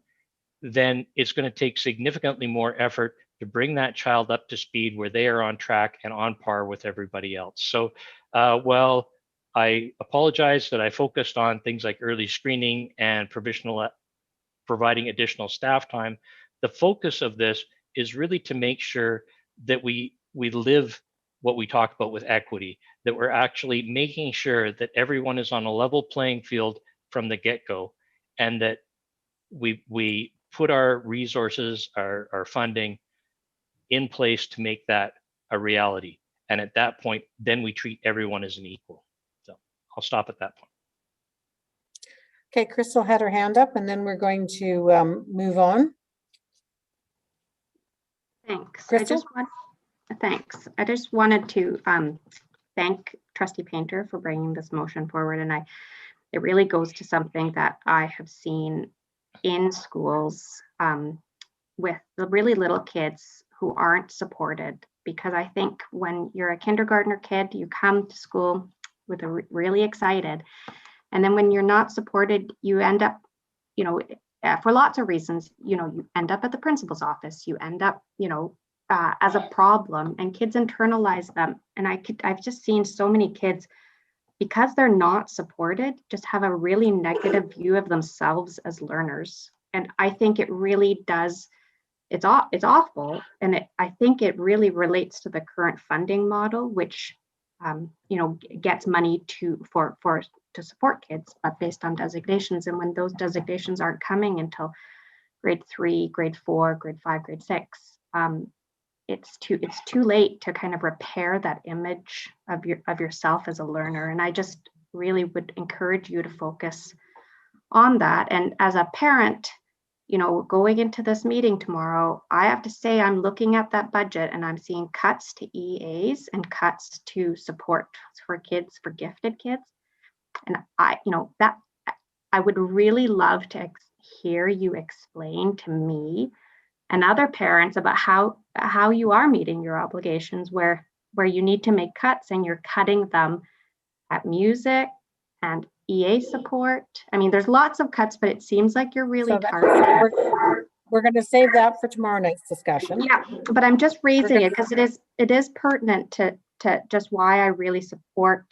then it's going to take significantly more effort to bring that child up to speed where they are on track and on par with everybody else. So, well, I apologize that I focused on things like early screening and providing additional staff time. The focus of this is really to make sure that we live what we talk about with equity, that we're actually making sure that everyone is on a level playing field from the get-go, and that we put our resources, our funding in place to make that a reality. And at that point, then we treat everyone as an equal. So I'll stop at that point. Okay, Crystal had her hand up, and then we're going to move on. Thanks. Crystal? Thanks. I just wanted to thank Trustee Painter for bringing this motion forward, and it really goes to something that I have seen in schools with the really little kids who aren't supported. Because I think when you're a kindergartner kid, you come to school with really excited, and then when you're not supported, you end up, for lots of reasons, you end up at the principal's office, you end up, as a problem, and kids internalize them. And I've just seen so many kids, because they're not supported, just have a really negative view of themselves as learners. And I think it really does, it's awful. And I think it really relates to the current funding model, which, gets money to support kids, but based on designations. And when those designations aren't coming until grade 3, grade 4, grade 5, grade 6, it's too late to kind of repair that image of yourself as a learner. And I just really would encourage you to focus on that. And as a parent, going into this meeting tomorrow, I have to say I'm looking at that budget and I'm seeing cuts to EAs and cuts to support for kids, for gifted kids. And I would really love to hear you explain to me and other parents about how you are meeting your obligations, where you need to make cuts and you're cutting them at music and EA support. I mean, there's lots of cuts, but it seems like you're really targeting. We're going to save that for tomorrow night's discussion. Yeah, but I'm just raising it because it is pertinent to just why I really support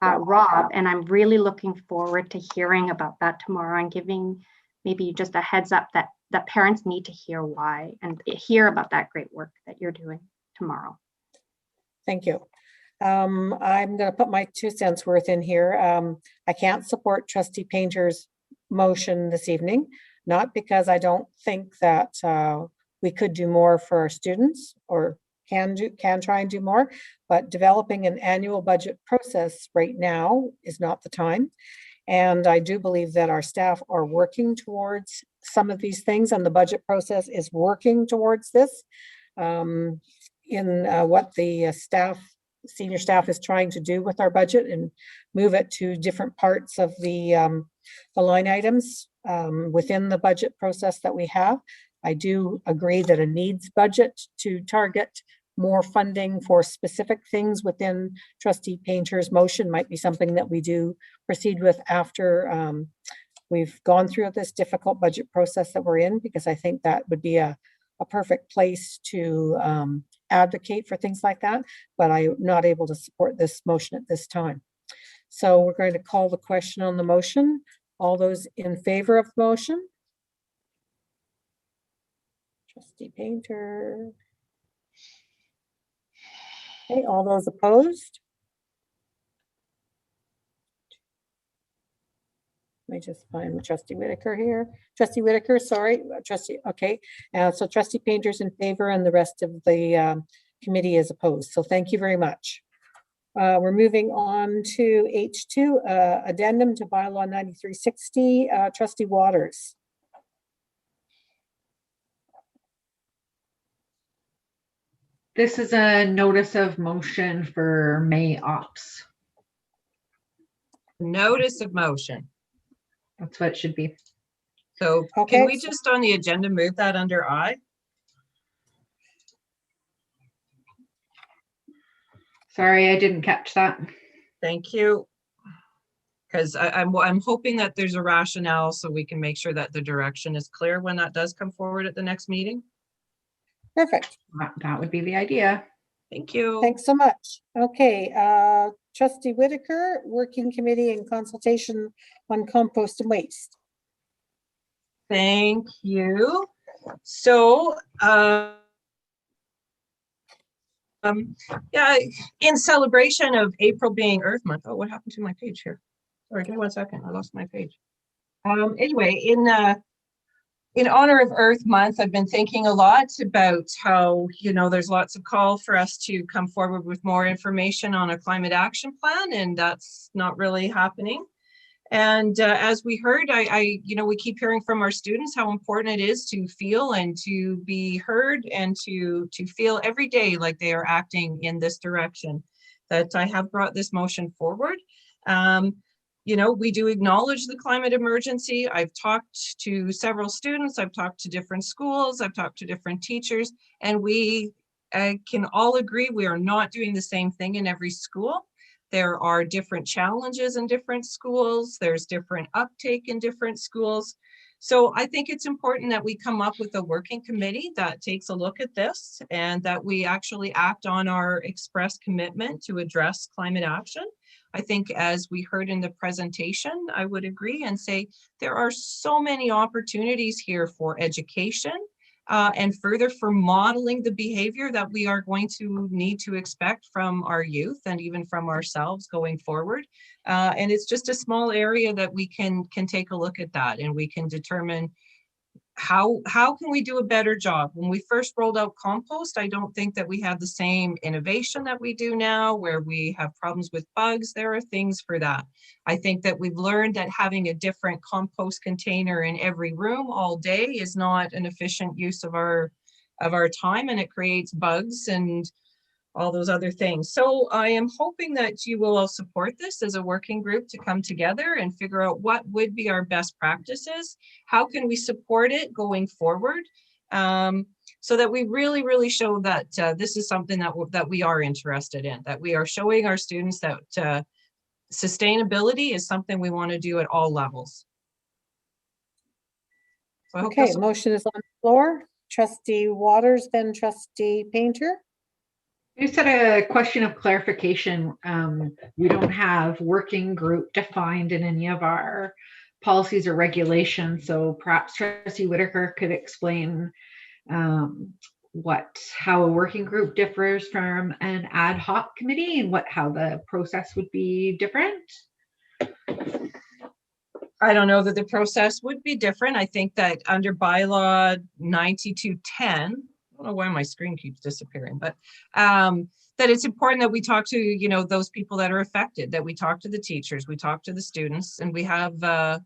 Rob, and I'm really looking forward to hearing about that tomorrow and giving maybe just a heads up that parents need to hear why and hear about that great work that you're doing tomorrow. Thank you. I'm going to put my 2 cents worth in here. I can't support Trustee Painter's motion this evening, not because I don't think that we could do more for our students or can try and do more, but developing an annual budget process right now is not the time. And I do believe that our staff are working towards some of these things, and the budget process is working towards this in what the senior staff is trying to do with our budget and move it to different parts of the line items within the budget process that we have. I do agree that a needs budget to target more funding for specific things within Trustee Painter's motion might be something that we do proceed with after we've gone through this difficult budget process that we're in, because I think that would be a perfect place to advocate for things like that, but I'm not able to support this motion at this time. So we're going to call the question on the motion. All those in favor of the motion? Trustee Painter. Okay, all those opposed? Let me just find Trustee Whitaker here. Trustee Whitaker, sorry, Trustee, okay. So Trustee Painter's in favor and the rest of the committee is opposed. So thank you very much. We're moving on to H2, addendum to bylaw 9360, Trustee Waters. This is a notice of motion for May ops. Notice of motion. That's what it should be. So Okay. can we just on the agenda move that under I? Sorry, I didn't catch that. Thank you. Because I'm hoping that there's a rationale so we can make sure that the direction is clear when that does come forward at the next meeting. Perfect. That would be the idea. Thank you. Thanks so much. Okay, Trustee Whitaker, Working Committee and Consultation on Compost and Waste. Thank you. So, yeah, in celebration of April being Earth Month. Oh, what happened to my page here? Sorry, give me 1 second. I lost my page. Anyway, in honor of Earth Month, I've been thinking a lot about how, there's lots of call for us to come forward with more information on a climate action plan, and that's not really happening. And as we heard, we keep hearing from our students how important it is to feel and to be heard and to feel every day like they are acting in this direction. That I have brought this motion forward. We do acknowledge the climate emergency. I've talked to several students, I've talked to different schools, I've talked to different teachers, and we can all agree we are not doing the same thing in every school. There are different challenges in different schools. There's different uptake in different schools. So I think it's important that we come up with a working committee that takes a look at this and that we actually act on our express commitment to address climate action. I think as we heard in the presentation, I would agree and say there are so many opportunities here for education and further for modeling the behavior that we are going to need to expect from our youth and even from ourselves going forward. And it's just a small area that we can take a look at that, and we can determine how can we do a better job. When we first rolled out compost, I don't think that we had the same innovation that we do now, where we have problems with bugs. There are things for that. I think that we've learned that having a different compost container in every room all day is not an efficient use of our time, and it creates bugs and all those other things. So I am hoping that you will all support this as a working group to come together and figure out what would be our best practices. How can we support it going forward? So that we really, really show that this is something that we are interested in, that we are showing our students that sustainability is something we want to do at all levels. So Okay, motion is on the floor. Trustee Waters, then Trustee Painter. I just had a question of clarification. We don't have working group defined in any of our policies or regulations. So perhaps Trustee Whitaker could explain how a working group differs from an ad hoc committee and how the process would be different. I don't know that the process would be different. I think that under bylaw 9210, I don't know why my screen keeps disappearing, but that it's important that we talk to, those people that are affected, that we talk to the teachers, we talk to the students, and we have, a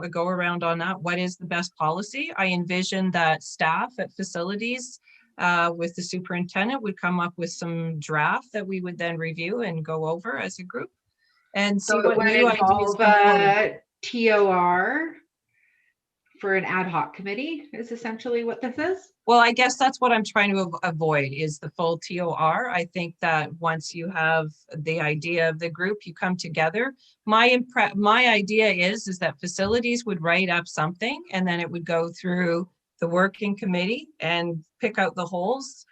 go around on that. What is the best policy? I envision that staff at facilities with the superintendent would come up with some draft that we would then review and go over as a group and see what new ideas come forward. TOR for an ad hoc committee is essentially what this is. Well, I guess that's what I'm trying to avoid is the full TOR. I think that once you have the idea of the group, you come together. My idea is that facilities would write up something and then it would go through the working committee and pick out the holes,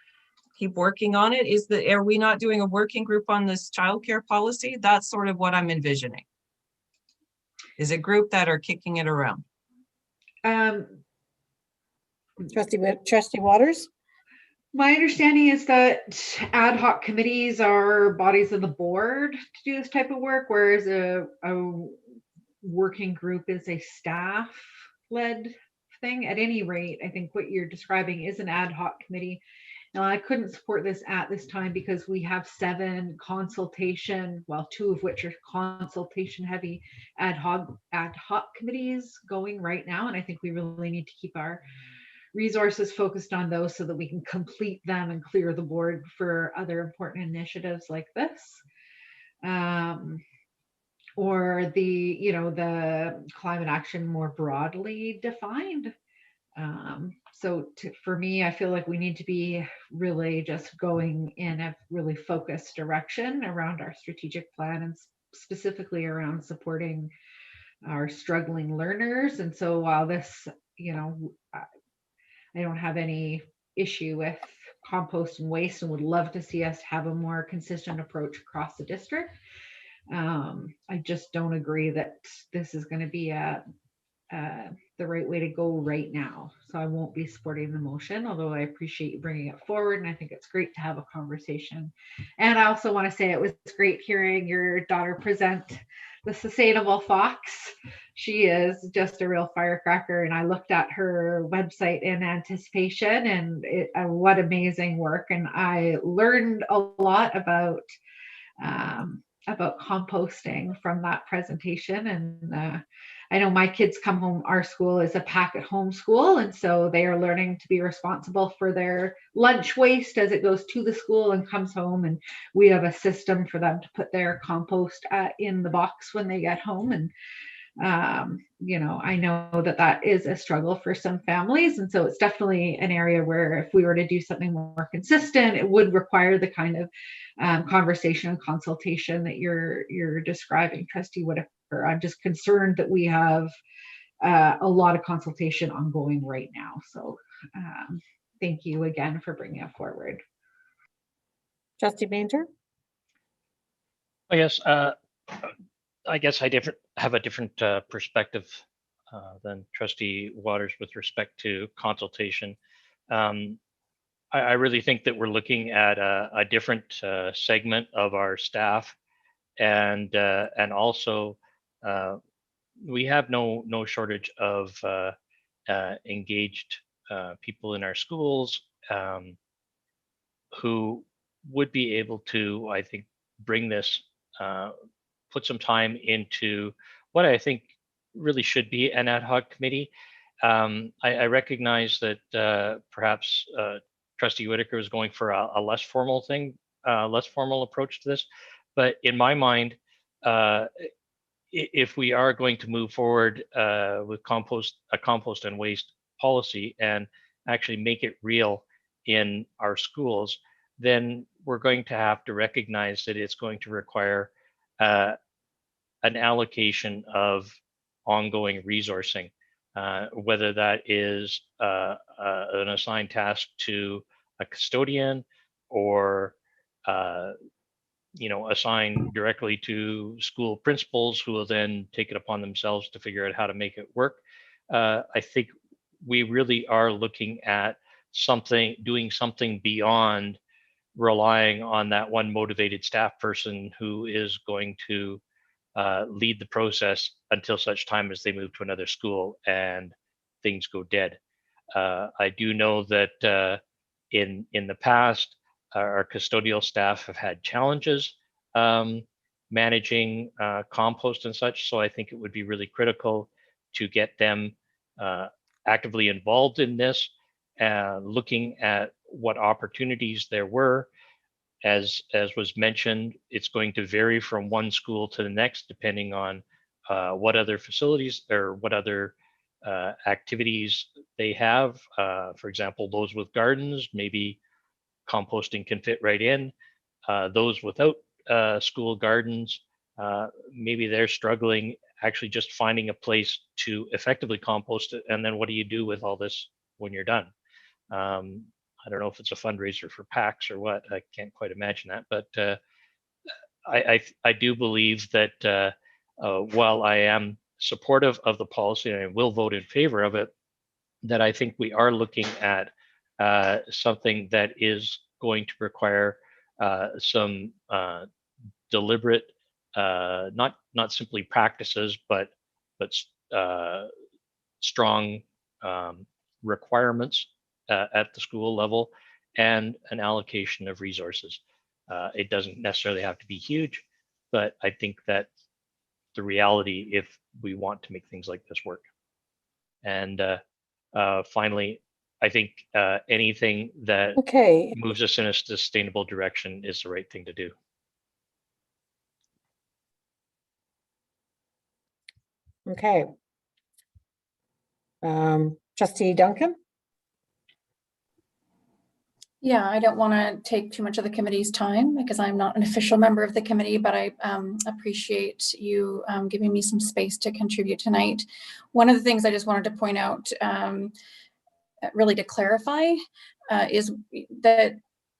keep working on it. Are we not doing a working group on this childcare policy? That's sort of what I'm envisioning. Is a group that are kicking it around. Trustee Waters. My understanding is that ad hoc committees are bodies of the board to do this type of work, whereas a working group is a staff-led thing. At any rate, I think what you're describing is an ad hoc committee. Now, I couldn't support this at this time because we have 7 consultation, well, 2 of which are consultation heavy ad hoc committees going right now. And I think we really need to keep our resources focused on those so that we can complete them and clear the board for other important initiatives like this. Or the climate action more broadly defined. For me, I feel like we need to be really just going in a really focused direction around our strategic plan and specifically around supporting our struggling learners. And so while this, I don't have any issue with compost and waste and would love to see us have a more consistent approach across the district. I just don't agree that this is going to be the right way to go right now. So I won't be supporting the motion, although I appreciate you bringing it forward. And I think it's great to have a conversation. And I also want to say it was great hearing your daughter present the Sustainable Fox. She is just a real firecracker. And I looked at her website in anticipation and what amazing work. And I learned a lot about composting from that presentation. And I know my kids come home, our school is a pack at home school. And so they are learning to be responsible for their lunch waste as it goes to the school and comes home. And we have a system for them to put their compost in the box when they get home. And, I know that is a struggle for some families. And so it's definitely an area where if we were to do something more consistent, it would require the kind of conversation and consultation that you're describing, Trustee Whitaker. I'm just concerned that we have a lot of consultation ongoing right now. So thank you again for bringing it forward. Trustee Bainter? I guess I have a different perspective than Trustee Waters with respect to consultation. I really think that we're looking at a different segment of our staff, and also we have no shortage of engaged people in our schools who would be able to, I think, bring this, put some time into what I think really should be an ad hoc committee. I recognize that perhaps Trustee Whitaker was going for a less formal thing, less formal approach to this, but in my mind, if we are going to move forward with a compost and waste policy and actually make it real in our schools, then we're going to have to recognize that it's going to require an allocation of ongoing resourcing, whether that is an assigned task to a custodian or assigned directly to school principals who will then take it upon themselves to figure out how to make it work. I think we really are looking at doing something beyond relying on that one motivated staff person who is going to lead the process until such time as they move to another school and things go dead. I do know that in the past, our custodial staff have had challenges managing compost and such, so I think it would be really critical to get them actively involved in this, looking at what opportunities there were. As was mentioned, it's going to vary from one school to the next, depending on what other facilities or what other activities they have. For example, those with gardens, maybe composting can fit right in. Those without school gardens, maybe they're struggling actually just finding a place to effectively compost it. And then what do you do with all this when you're done? I don't know if it's a fundraiser for PACs or what. I can't quite imagine that. But I do believe that while I am supportive of the policy and I will vote in favor of it, that I think we are looking at something that is going to require some deliberate, not simply practices, but strong requirements at the school level and an allocation of resources. It doesn't necessarily have to be huge, but I think that the reality if we want to make things like this work. And finally, I think anything that moves us in a sustainable direction is the right thing to do. Okay. Trustee Duncan? Yeah, I don't want to take too much of the committee's time because I'm not an official member of the committee, but I appreciate you giving me some space to contribute tonight. One of the things I just wanted to point out, really to clarify, is that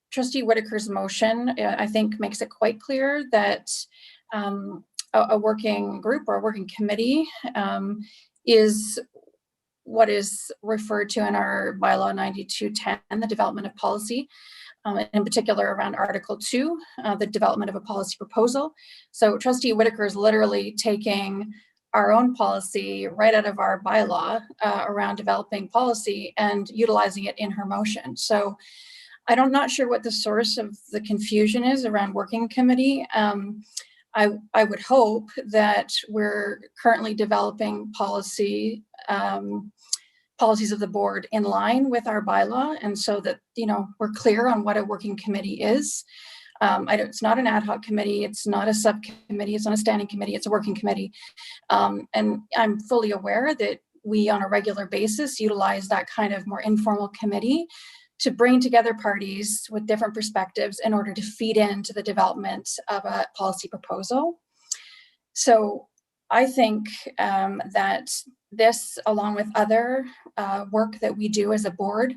Trustee Whitaker's motion, I think, makes it quite clear that a working group or a working committee is what is referred to in our bylaw 9210, the development of policy, in particular around Article 2, the development of a policy proposal. So Trustee Whitaker is literally taking our own policy right out of our bylaw around developing policy and utilizing it in her motion. So I'm not sure what the source of the confusion is around working committee. I would hope that we're currently developing policies of the board in line with our bylaw, and so that we're clear on what a working committee is. It's not an ad hoc committee, it's not a subcommittee, it's not a standing committee, it's a working committee. And I'm fully aware that we on a regular basis utilize that kind of more informal committee to bring together parties with different perspectives in order to feed into the development of a policy proposal. So I think that this, along with other work that we do as a board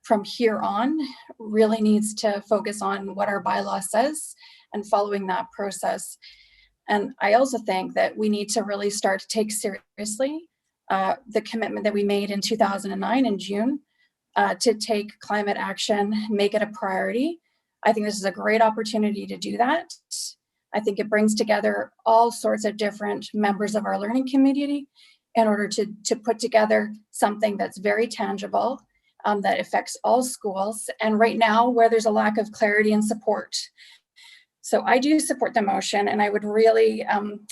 from here on, really needs to focus on what our bylaw says and following that process. And I also think that we need to really start to take seriously the commitment that we made in 2009 in June to take climate action, make it a priority. I think this is a great opportunity to do that. I think it brings together all sorts of different members of our learning community in order to put together something that's very tangible, that affects all schools. And right now, where there's a lack of clarity and support. So I do support the motion, and I would really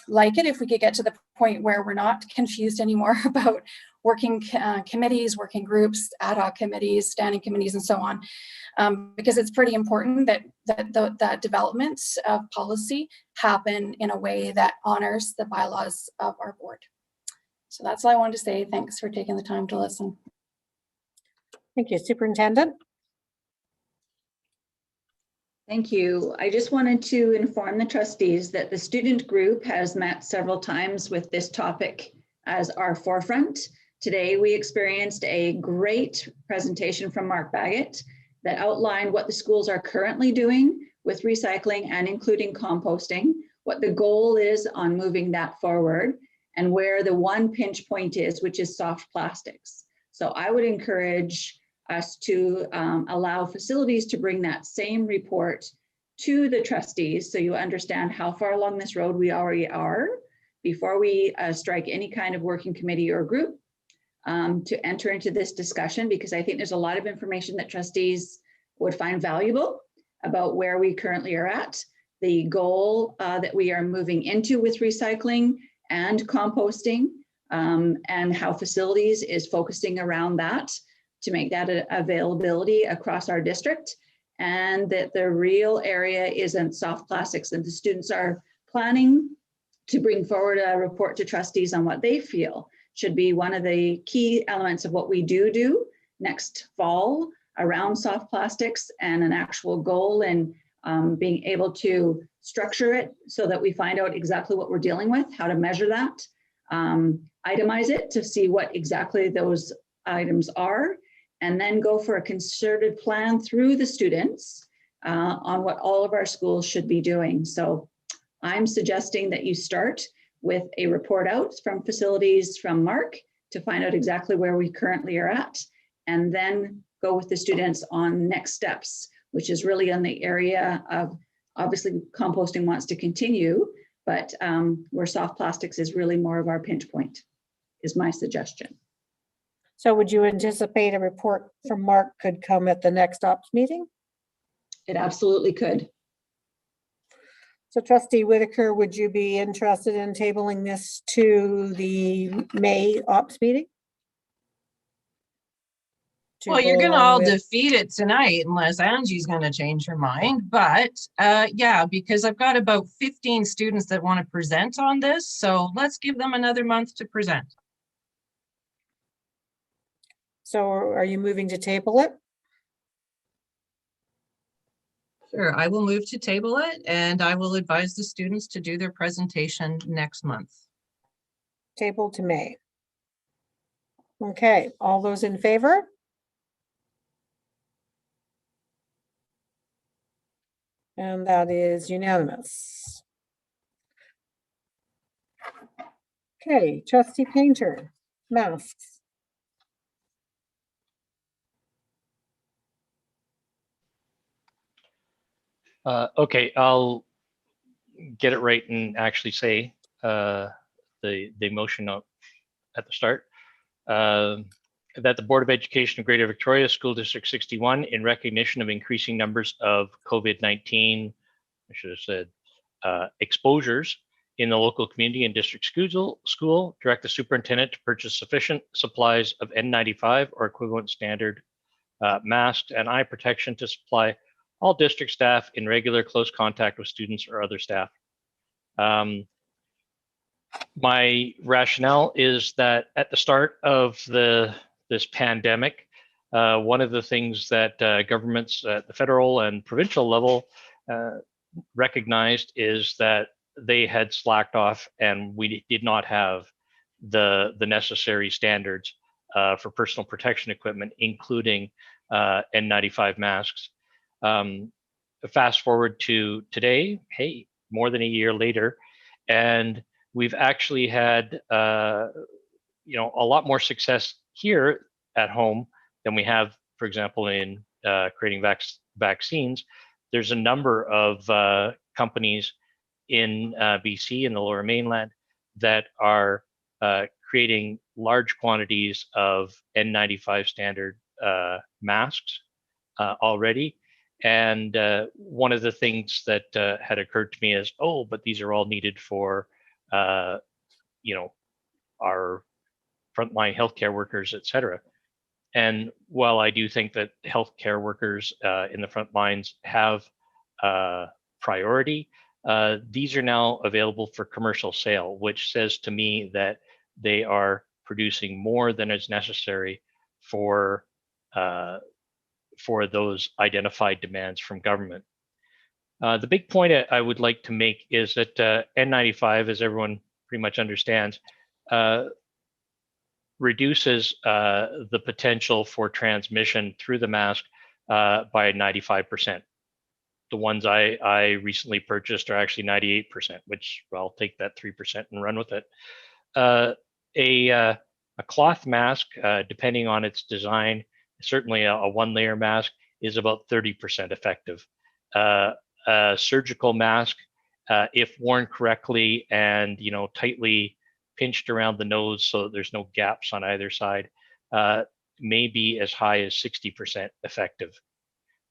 like it if we could get to the point where we're not confused anymore about working committees, working groups, ad hoc committees, standing committees, and so on, because it's pretty important that development of policy happen in a way that honors the bylaws of our board. So that's all I wanted to say. Thanks for taking the time to listen. Thank you, Superintendent. Thank you. I just wanted to inform the trustees that the student group has met several times with this topic as our forefront. Today, we experienced a great presentation from Mark Baggett that outlined what the schools are currently doing with recycling and including composting, what the goal is on moving that forward, and where the one pinch point is, which is soft plastics. So I would encourage us to allow facilities to bring that same report to the trustees so you understand how far along this road we already are before we strike any kind of working committee or group to enter into this discussion, because I think there's a lot of information that trustees would find valuable about where we currently are at, the goal that we are moving into with recycling and composting, and how facilities is focusing around that to make that an availability across our district, and that the real area isn't soft plastics, and the students are planning to bring forward a report to trustees on what they feel should be one of the key elements of what we do next fall around soft plastics, and an actual goal and being able to structure it so that we find out exactly what we're dealing with, how to measure that, itemize it to see what exactly those items are, and then go for a concerted plan through the students on what all of our schools should be doing. So I'm suggesting that you start with a report out from facilities from Mark to find out exactly where we currently are at, and then go with the students on next steps, which is really in the area of, obviously composting wants to continue, but where soft plastics is really more of our pinch point, is my suggestion. So would you anticipate a report from Mark could come at the next ops meeting? It absolutely could. So Trustee Whitaker, would you be interested in tabling this to the May ops meeting? Well, you're gonna all defeat it tonight unless Angie's gonna change her mind, but yeah, because I've got about 15 students that want to present on this, so let's give them another month to present. So are you moving to table it? Sure, I will move to table it, and I will advise the students to do their presentation next month. Table to May. Okay, all those in favor? And that is unanimous. Okay, Trustee Painter, masks. Okay, I'll get it right and actually say the motion at the start. That the Board of Education of Greater Victoria School District 61, in recognition of increasing numbers of COVID-19, I should have said, exposures in the local community and district school, direct the superintendent to purchase sufficient supplies of N95 or equivalent standard masks and eye protection to supply all district staff in regular close contact with students or other staff. My rationale is that at the start of this pandemic, one of the things that governments at the federal and provincial level recognized is that they had slacked off and we did not have the necessary standards for personal protection equipment, including N95 masks. Fast forward to today, hey, more than a year later, and we've actually had a lot more success here at home than we have, for example, in creating vaccines. There's a number of companies in BC, in the Lower Mainland, that are creating large quantities of N95 standard masks already. And one of the things that had occurred to me is, oh, but these are all needed for, our frontline healthcare workers, et cetera. And while I do think that healthcare workers in the front lines have priority, these are now available for commercial sale, which says to me that they are producing more than is necessary for those identified demands from government. The big point I would like to make is that N95, as everyone pretty much understands, reduces the potential for transmission through the mask by 95%. The ones I recently purchased are actually 98%, which I'll take that 3% and run with it. A cloth mask, depending on its design, certainly a one-layer mask, is about 30% effective. A surgical mask, if worn correctly and tightly pinched around the nose so that there's no gaps on either side, may be as high as 60% effective.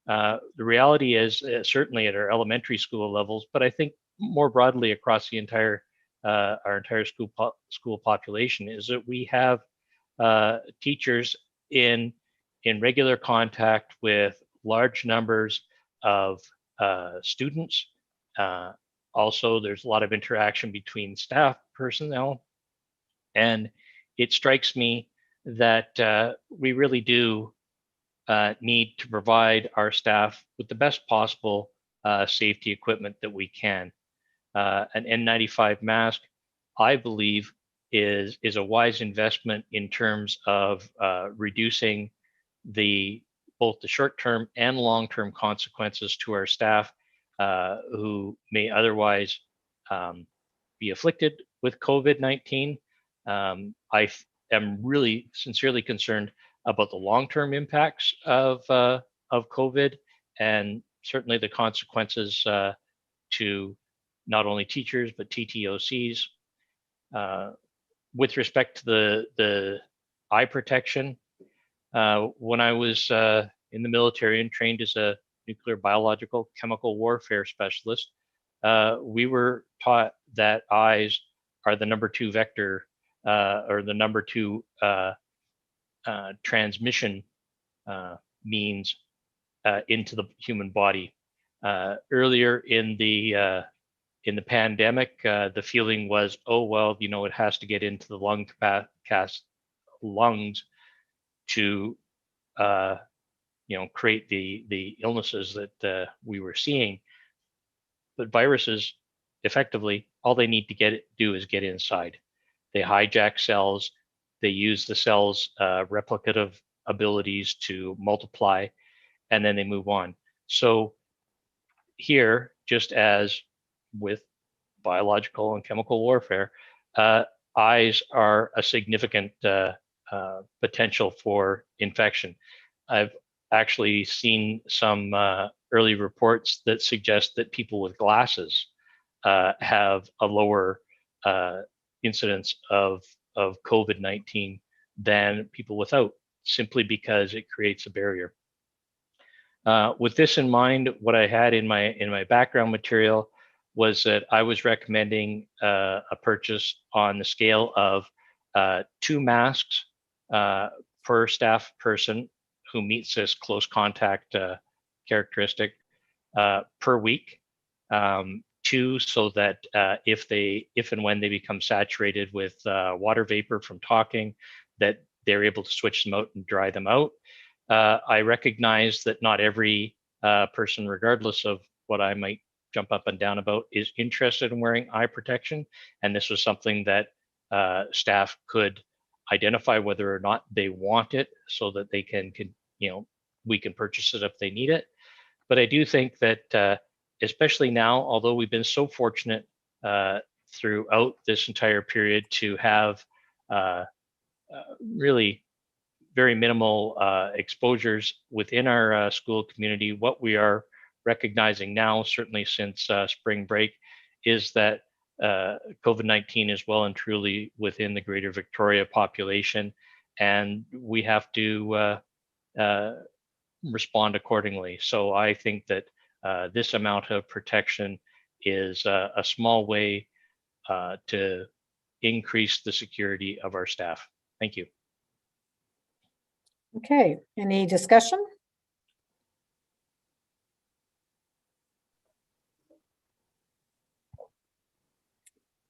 The reality is, certainly at our elementary school levels, but I think more broadly across the entire our entire school population, is that we have teachers in regular contact with large numbers of students. Also, there's a lot of interaction between staff personnel, and it strikes me that we really do need to provide our staff with the best possible safety equipment that we can. An N95 mask, I believe, is a wise investment in terms of reducing both the short-term and long-term consequences to our staff who may otherwise be afflicted with COVID-19. I am really sincerely concerned about the long-term impacts of COVID, and certainly the consequences to not only teachers but TTOCs. With respect to the eye protection, when I was in the military and trained as a nuclear, biological, chemical warfare specialist, we were taught that eyes are the number 2 vector or the number 2 transmission means into the human body. Earlier in the pandemic, the feeling was, oh well, it has to get into the lungs to create the illnesses that we were seeing. But viruses, effectively, all they need to do is get inside. They hijack cells. They use the cells' replicative abilities to multiply, and then they move on. So here, just as with biological and chemical warfare, eyes are a significant potential for infection. I've actually seen some early reports that suggest that people with glasses have a lower incidence of COVID-19 than people without, simply because it creates a barrier. With this in mind, what I had in my background material was that I was recommending a purchase on the scale of 2 masks per staff person who meets this close contact characteristic per week. 2, so that if and when they become saturated with water vapor from talking, that they're able to switch them out and dry them out. I recognize that not every person, regardless of what I might jump up and down about, is interested in wearing eye protection. And this was something that staff could identify whether or not they want it so that they can we can purchase it if they need it. But I do think that especially now, although we've been so fortunate throughout this entire period to have really very minimal exposures within our school community, what we are recognizing now, certainly since spring break, is that COVID-19 is well and truly within the Greater Victoria population, and we have to respond accordingly. So I think that this amount of protection is a small way to increase the security of our staff. Thank you. Okay, any discussion?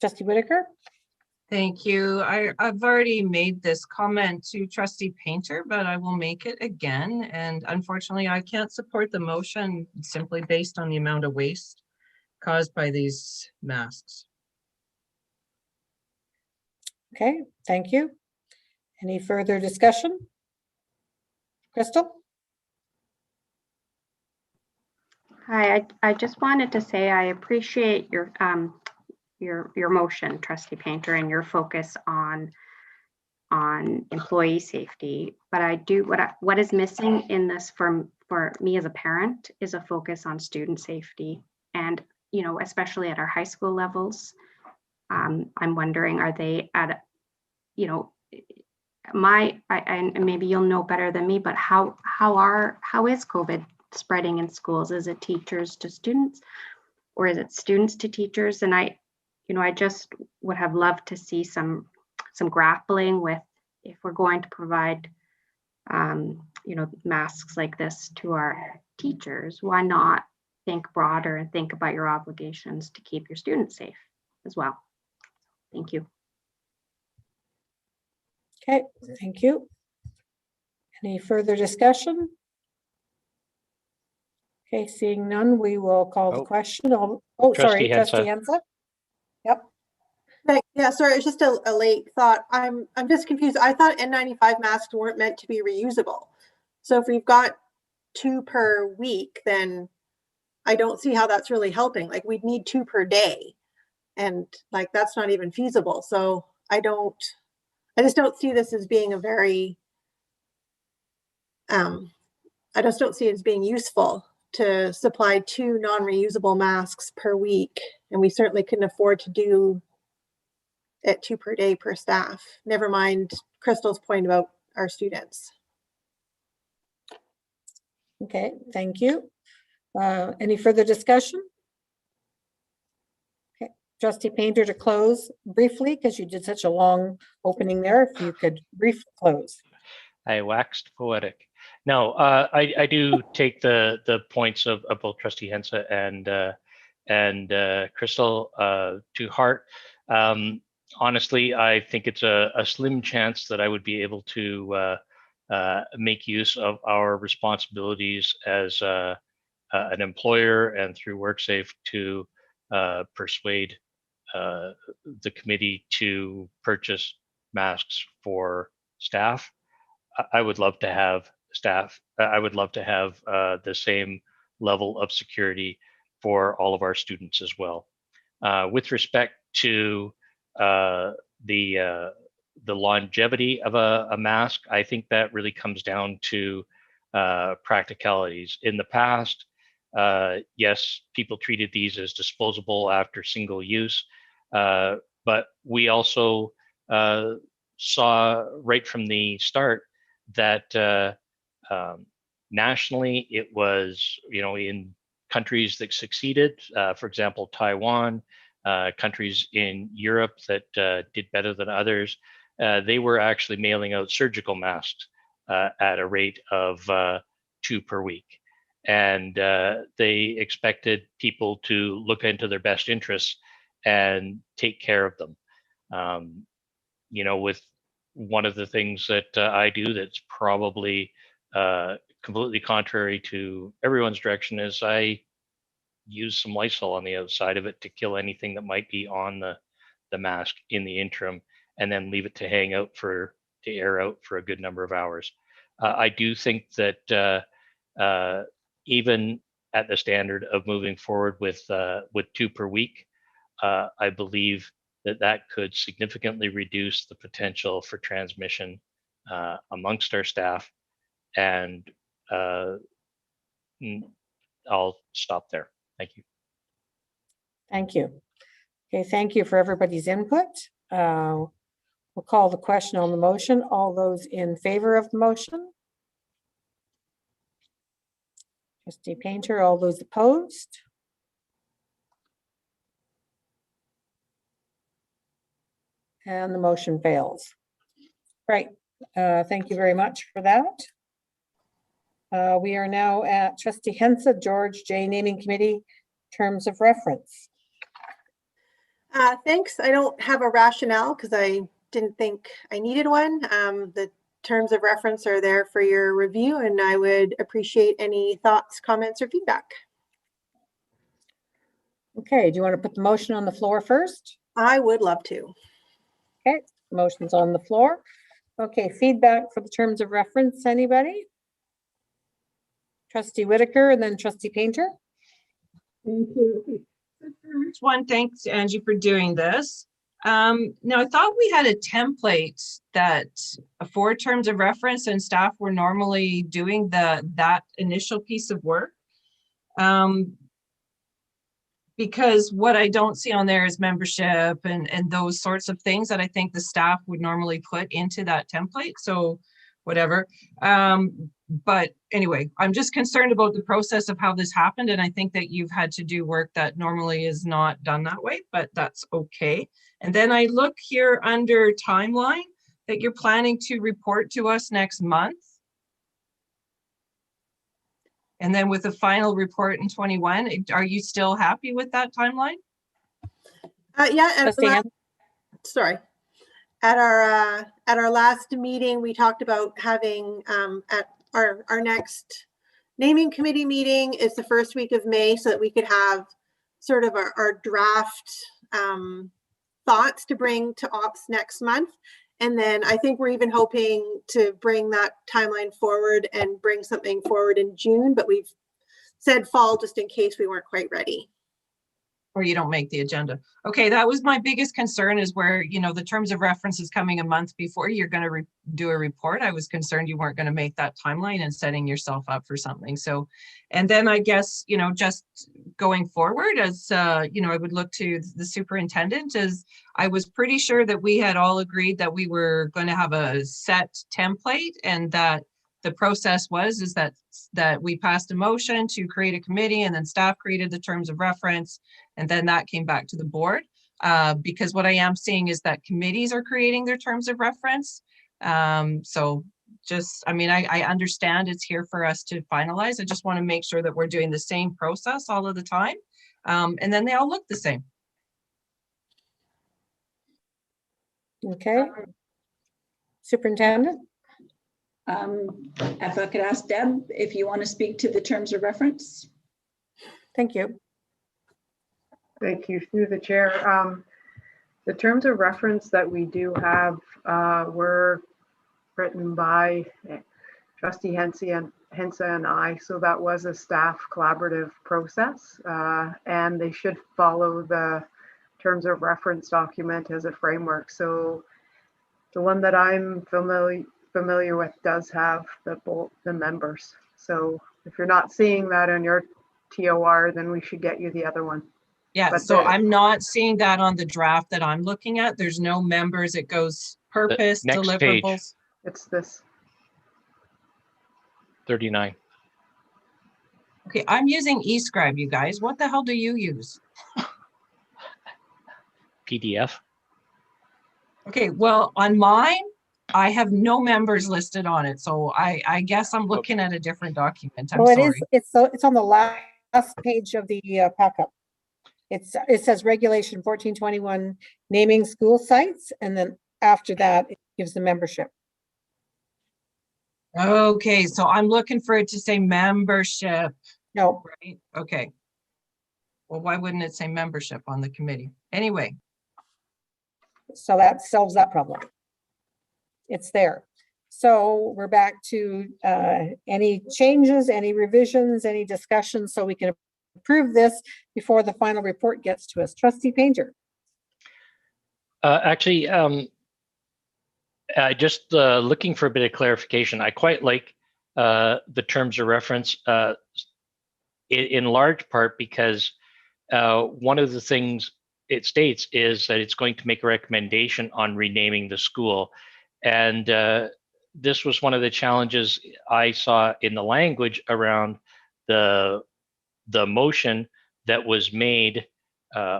Trustee Whitaker? Thank you. I've already made this comment to Trustee Painter, but I will make it again. And unfortunately, I can't support the motion simply based on the amount of waste caused by these masks. Okay, thank you. Any further discussion? Crystal? Hi, I just wanted to say I appreciate your motion, Trustee Painter, and your focus on employee safety. But I do what is missing in this for me as a parent is a focus on student safety, and especially at our high school levels. I'm wondering, are they at and maybe you'll know better than me, but how is COVID spreading in schools? Is it teachers to students, or is it students to teachers? And I just would have loved to see some grappling with, if we're going to provide masks like this to our teachers, why not think broader and think about your obligations to keep your students safe as well? Thank you. Okay, thank you. Any further discussion? Okay, seeing none, we will call the question. Sorry, Trustee Hensa. Yep. Yeah, sorry, it's just a late thought. I'm just confused. I thought N95 masks weren't meant to be reusable. So if we've got 2 per week, then I don't see how that's really helping. Like, we'd need 2 per day, and like that's not even feasible. So I just don't see this as being a very I just don't see it as being useful to supply 2 non-reusable masks per week, and we certainly couldn't afford to do it 2 per day per staff. Never mind Crystal's point about our students. Okay, thank you. Any further discussion? Okay, Trustee Painter, to close briefly, because you did such a long opening there, if you could briefly close. I waxed poetic. No, I do take the points of both Trustee Hensa and Crystal to heart. Honestly, I think it's a slim chance that I would be able to make use of our responsibilities as an employer and through WorkSafe to persuade the committee to purchase masks for staff. I would love to have staff. I would love to have the same level of security for all of our students as well. With respect to the longevity of a mask, I think that really comes down to practicalities. In the past, yes, people treated these as disposable after single use, but we also saw right from the start that nationally it was, in countries that succeeded, for example, Taiwan, countries in Europe that did better than others, they were actually mailing out surgical masks at a rate of 2 per week. And they expected people to look into their best interests and take care of them. With one of the things that I do that's probably completely contrary to everyone's direction is I use some Lysol on the outside of it to kill anything that might be on the mask in the interim. and then leave it to hang out to air out for a good number of hours. I do think that even at the standard of moving forward with 2 per week, I believe that could significantly reduce the potential for transmission amongst our staff. And I'll stop there. Thank you. Thank you. Okay, thank you for everybody's input. We'll call the question on the motion. All those in favor of the motion? Trustee Painter, all those opposed? And the motion fails. Right, thank you very much for that. We are now at Trustee Hensa, George J. Naming Committee, terms of reference. Thanks. I don't have a rationale because I didn't think I needed one. The terms of reference are there for your review, and I would appreciate any thoughts, comments, or feedback. Okay, do you want to put the motion on the floor first? I would love to. Okay, motion's on the floor. Okay, feedback for the terms of reference, anybody? Trustee Whitaker and then Trustee Painter. Thank you. First one, thanks Angie for doing this. Now I thought we had a template that for terms of reference and staff were normally doing that initial piece of work. Because what I don't see on there is membership and those sorts of things that I think the staff would normally put into that template. So whatever. But anyway, I'm just concerned about the process of how this happened. And I think that you've had to do work that normally is not done that way, but that's okay. And then I look here under timeline that you're planning to report to us next month. And then with a final report in 21, are you still happy with that timeline? Yeah, and sorry. At our last meeting, we talked about having at our next naming committee meeting is the first week of May, so that we could have sort of our draft thoughts to bring to ops next month. And then I think we're even hoping to bring that timeline forward and bring something forward in June, but we've said fall just in case we weren't quite ready. Or you don't make the agenda. Okay, that was my biggest concern, is where, you know, the terms of reference is coming a month before you're going to do a report. I was concerned you weren't going to make that timeline and setting yourself up for something. So, and then I guess, you know, just going forward, as you know, I would look to the superintendent, as I was pretty sure that we had all agreed that we were going to have a set template, and that the process is that we passed a motion to create a committee, and then staff created the terms of reference, and then that came back to the board. Because what I am seeing is that committees are creating their terms of reference. So just, I mean, I understand it's here for us to finalize. I just want to make sure that we're doing the same process all of the time. And then they all look the same. Okay. Superintendent? If I could ask Deb if you want to speak to the terms of reference. Thank you. Thank you, through the chair. The terms of reference that we do have were written by Trustee Hensa and I, so that was a staff collaborative process, and they should follow the terms of reference document as a framework. So the one that I'm familiar with does have the members. So if you're not seeing that on your TOR, then we should get you the other one. Yeah, But so I'm not seeing that on the draft that I'm looking at. There's no members. It goes purpose, next deliverables. page. It's this. 39. Okay, I'm using eScribe, you guys. What the hell do you use? PDF. Okay, well, on mine, I have no members listed on it. So I guess I'm looking at a different document. I'm Well, sorry. it's on the last page of the packet. It says regulation 1421 naming school sites, and then after that it gives the membership. Okay, so I'm looking for it to say membership. No. Right, okay. Well, why wouldn't it say membership on the committee? Anyway. So that solves that problem. It's there. So we're back to any changes, any revisions, any discussions, so we can approve this before the final report gets to us. Trustee Painter. Actually, just looking for a bit of clarification. I quite like the terms of reference in large part because one of the things it states is that it's going to make a recommendation on renaming the school. And this was one of the challenges I saw in the language around the motion that was made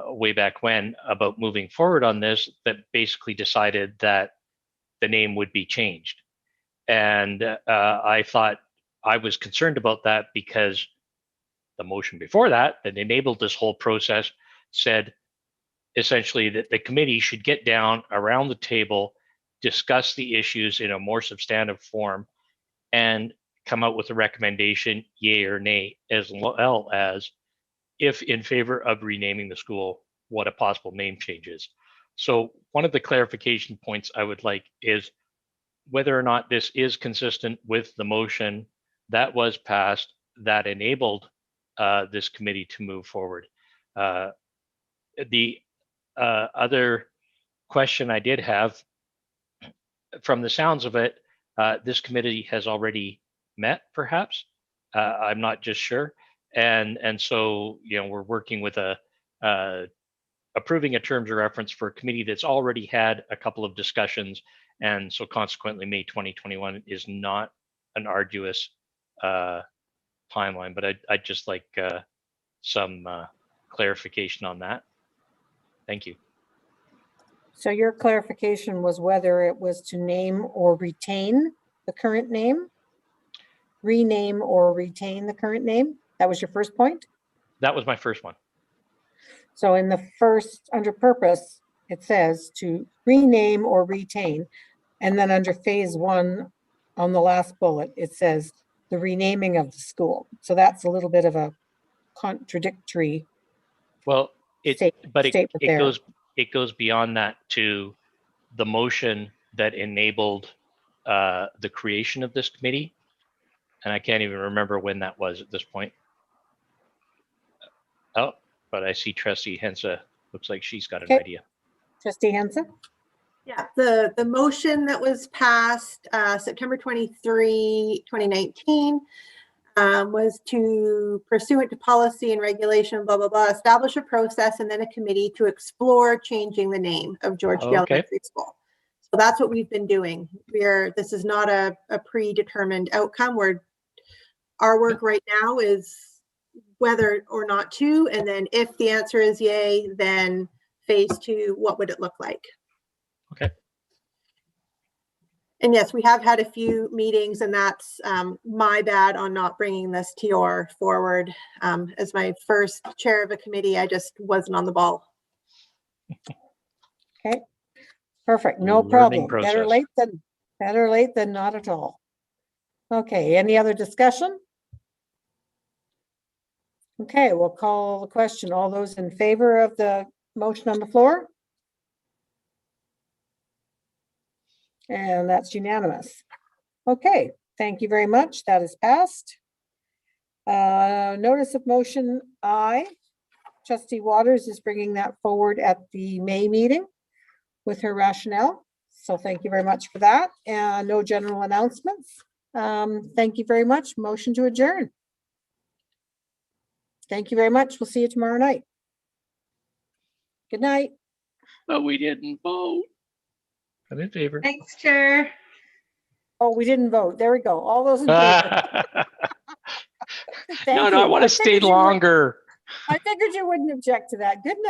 way back when about moving forward on this, that basically decided that the name would be changed. And I thought I was concerned about that because the motion before that enabled this whole process said essentially that the committee should get down around the table, discuss the issues in a more substantive form, and come out with a recommendation, yay or nay, as well as if in favor of renaming the school, what a possible name change is. So one of the clarification points I would like is whether or not this is consistent with the motion that was passed that enabled this committee to move forward. The other question I did have, from the sounds of it, this committee has already met, perhaps. I'm not just sure. And so, you know, we're working with approving a terms of reference for a committee that's already had a couple of discussions. And so consequently, May 2021 is not an arduous timeline, but I'd just like some clarification on that. Thank you. So your clarification was whether it was to name or retain the current name? Rename or retain the current name? That was your first point? That was my first one. So in the first, under purpose, it says to rename or retain. And then under phase 1, on the last bullet, it says the renaming of the school. So that's a little bit of a contradictory. Well, it there. goes beyond that to the motion that enabled the creation of this committee. And I can't even remember when that was at this point. Oh, but I see Trustee Hensa looks like she's got an idea. Trustee Hensa? Yeah, the motion that was passed September 23, 2019 was to, pursuant to policy and regulation, blah, blah, blah, establish a process and then a committee to explore changing the name of George D. Elementary School. So that's what we've been doing. This is not a predetermined outcome. Our work right now is whether or not to, and then if the answer is yay, then phase 2, what would it look like? Okay. And yes, we have had a few meetings, and that's my bad on not bringing this TOR forward. As my first chair of a committee, I just wasn't on the ball. Okay, perfect, no problem. Better late than not at all. Okay, any other discussion? Okay, we'll call the question. All those in favor of the motion on the floor? And that's unanimous. Okay, thank you very much. That is passed. Notice of motion I. Trustee Waters is bringing that forward at the May meeting with her rationale. So thank you very much for that. And no general announcements. Thank you very much. Motion to adjourn. Thank you very much. We'll see you tomorrow night. Good night. But we didn't vote. I'm in favor. Thanks, Chair. Oh, we didn't vote. There we go. All those in favor. No, I want to stay longer. I figured you wouldn't object to that. Good night.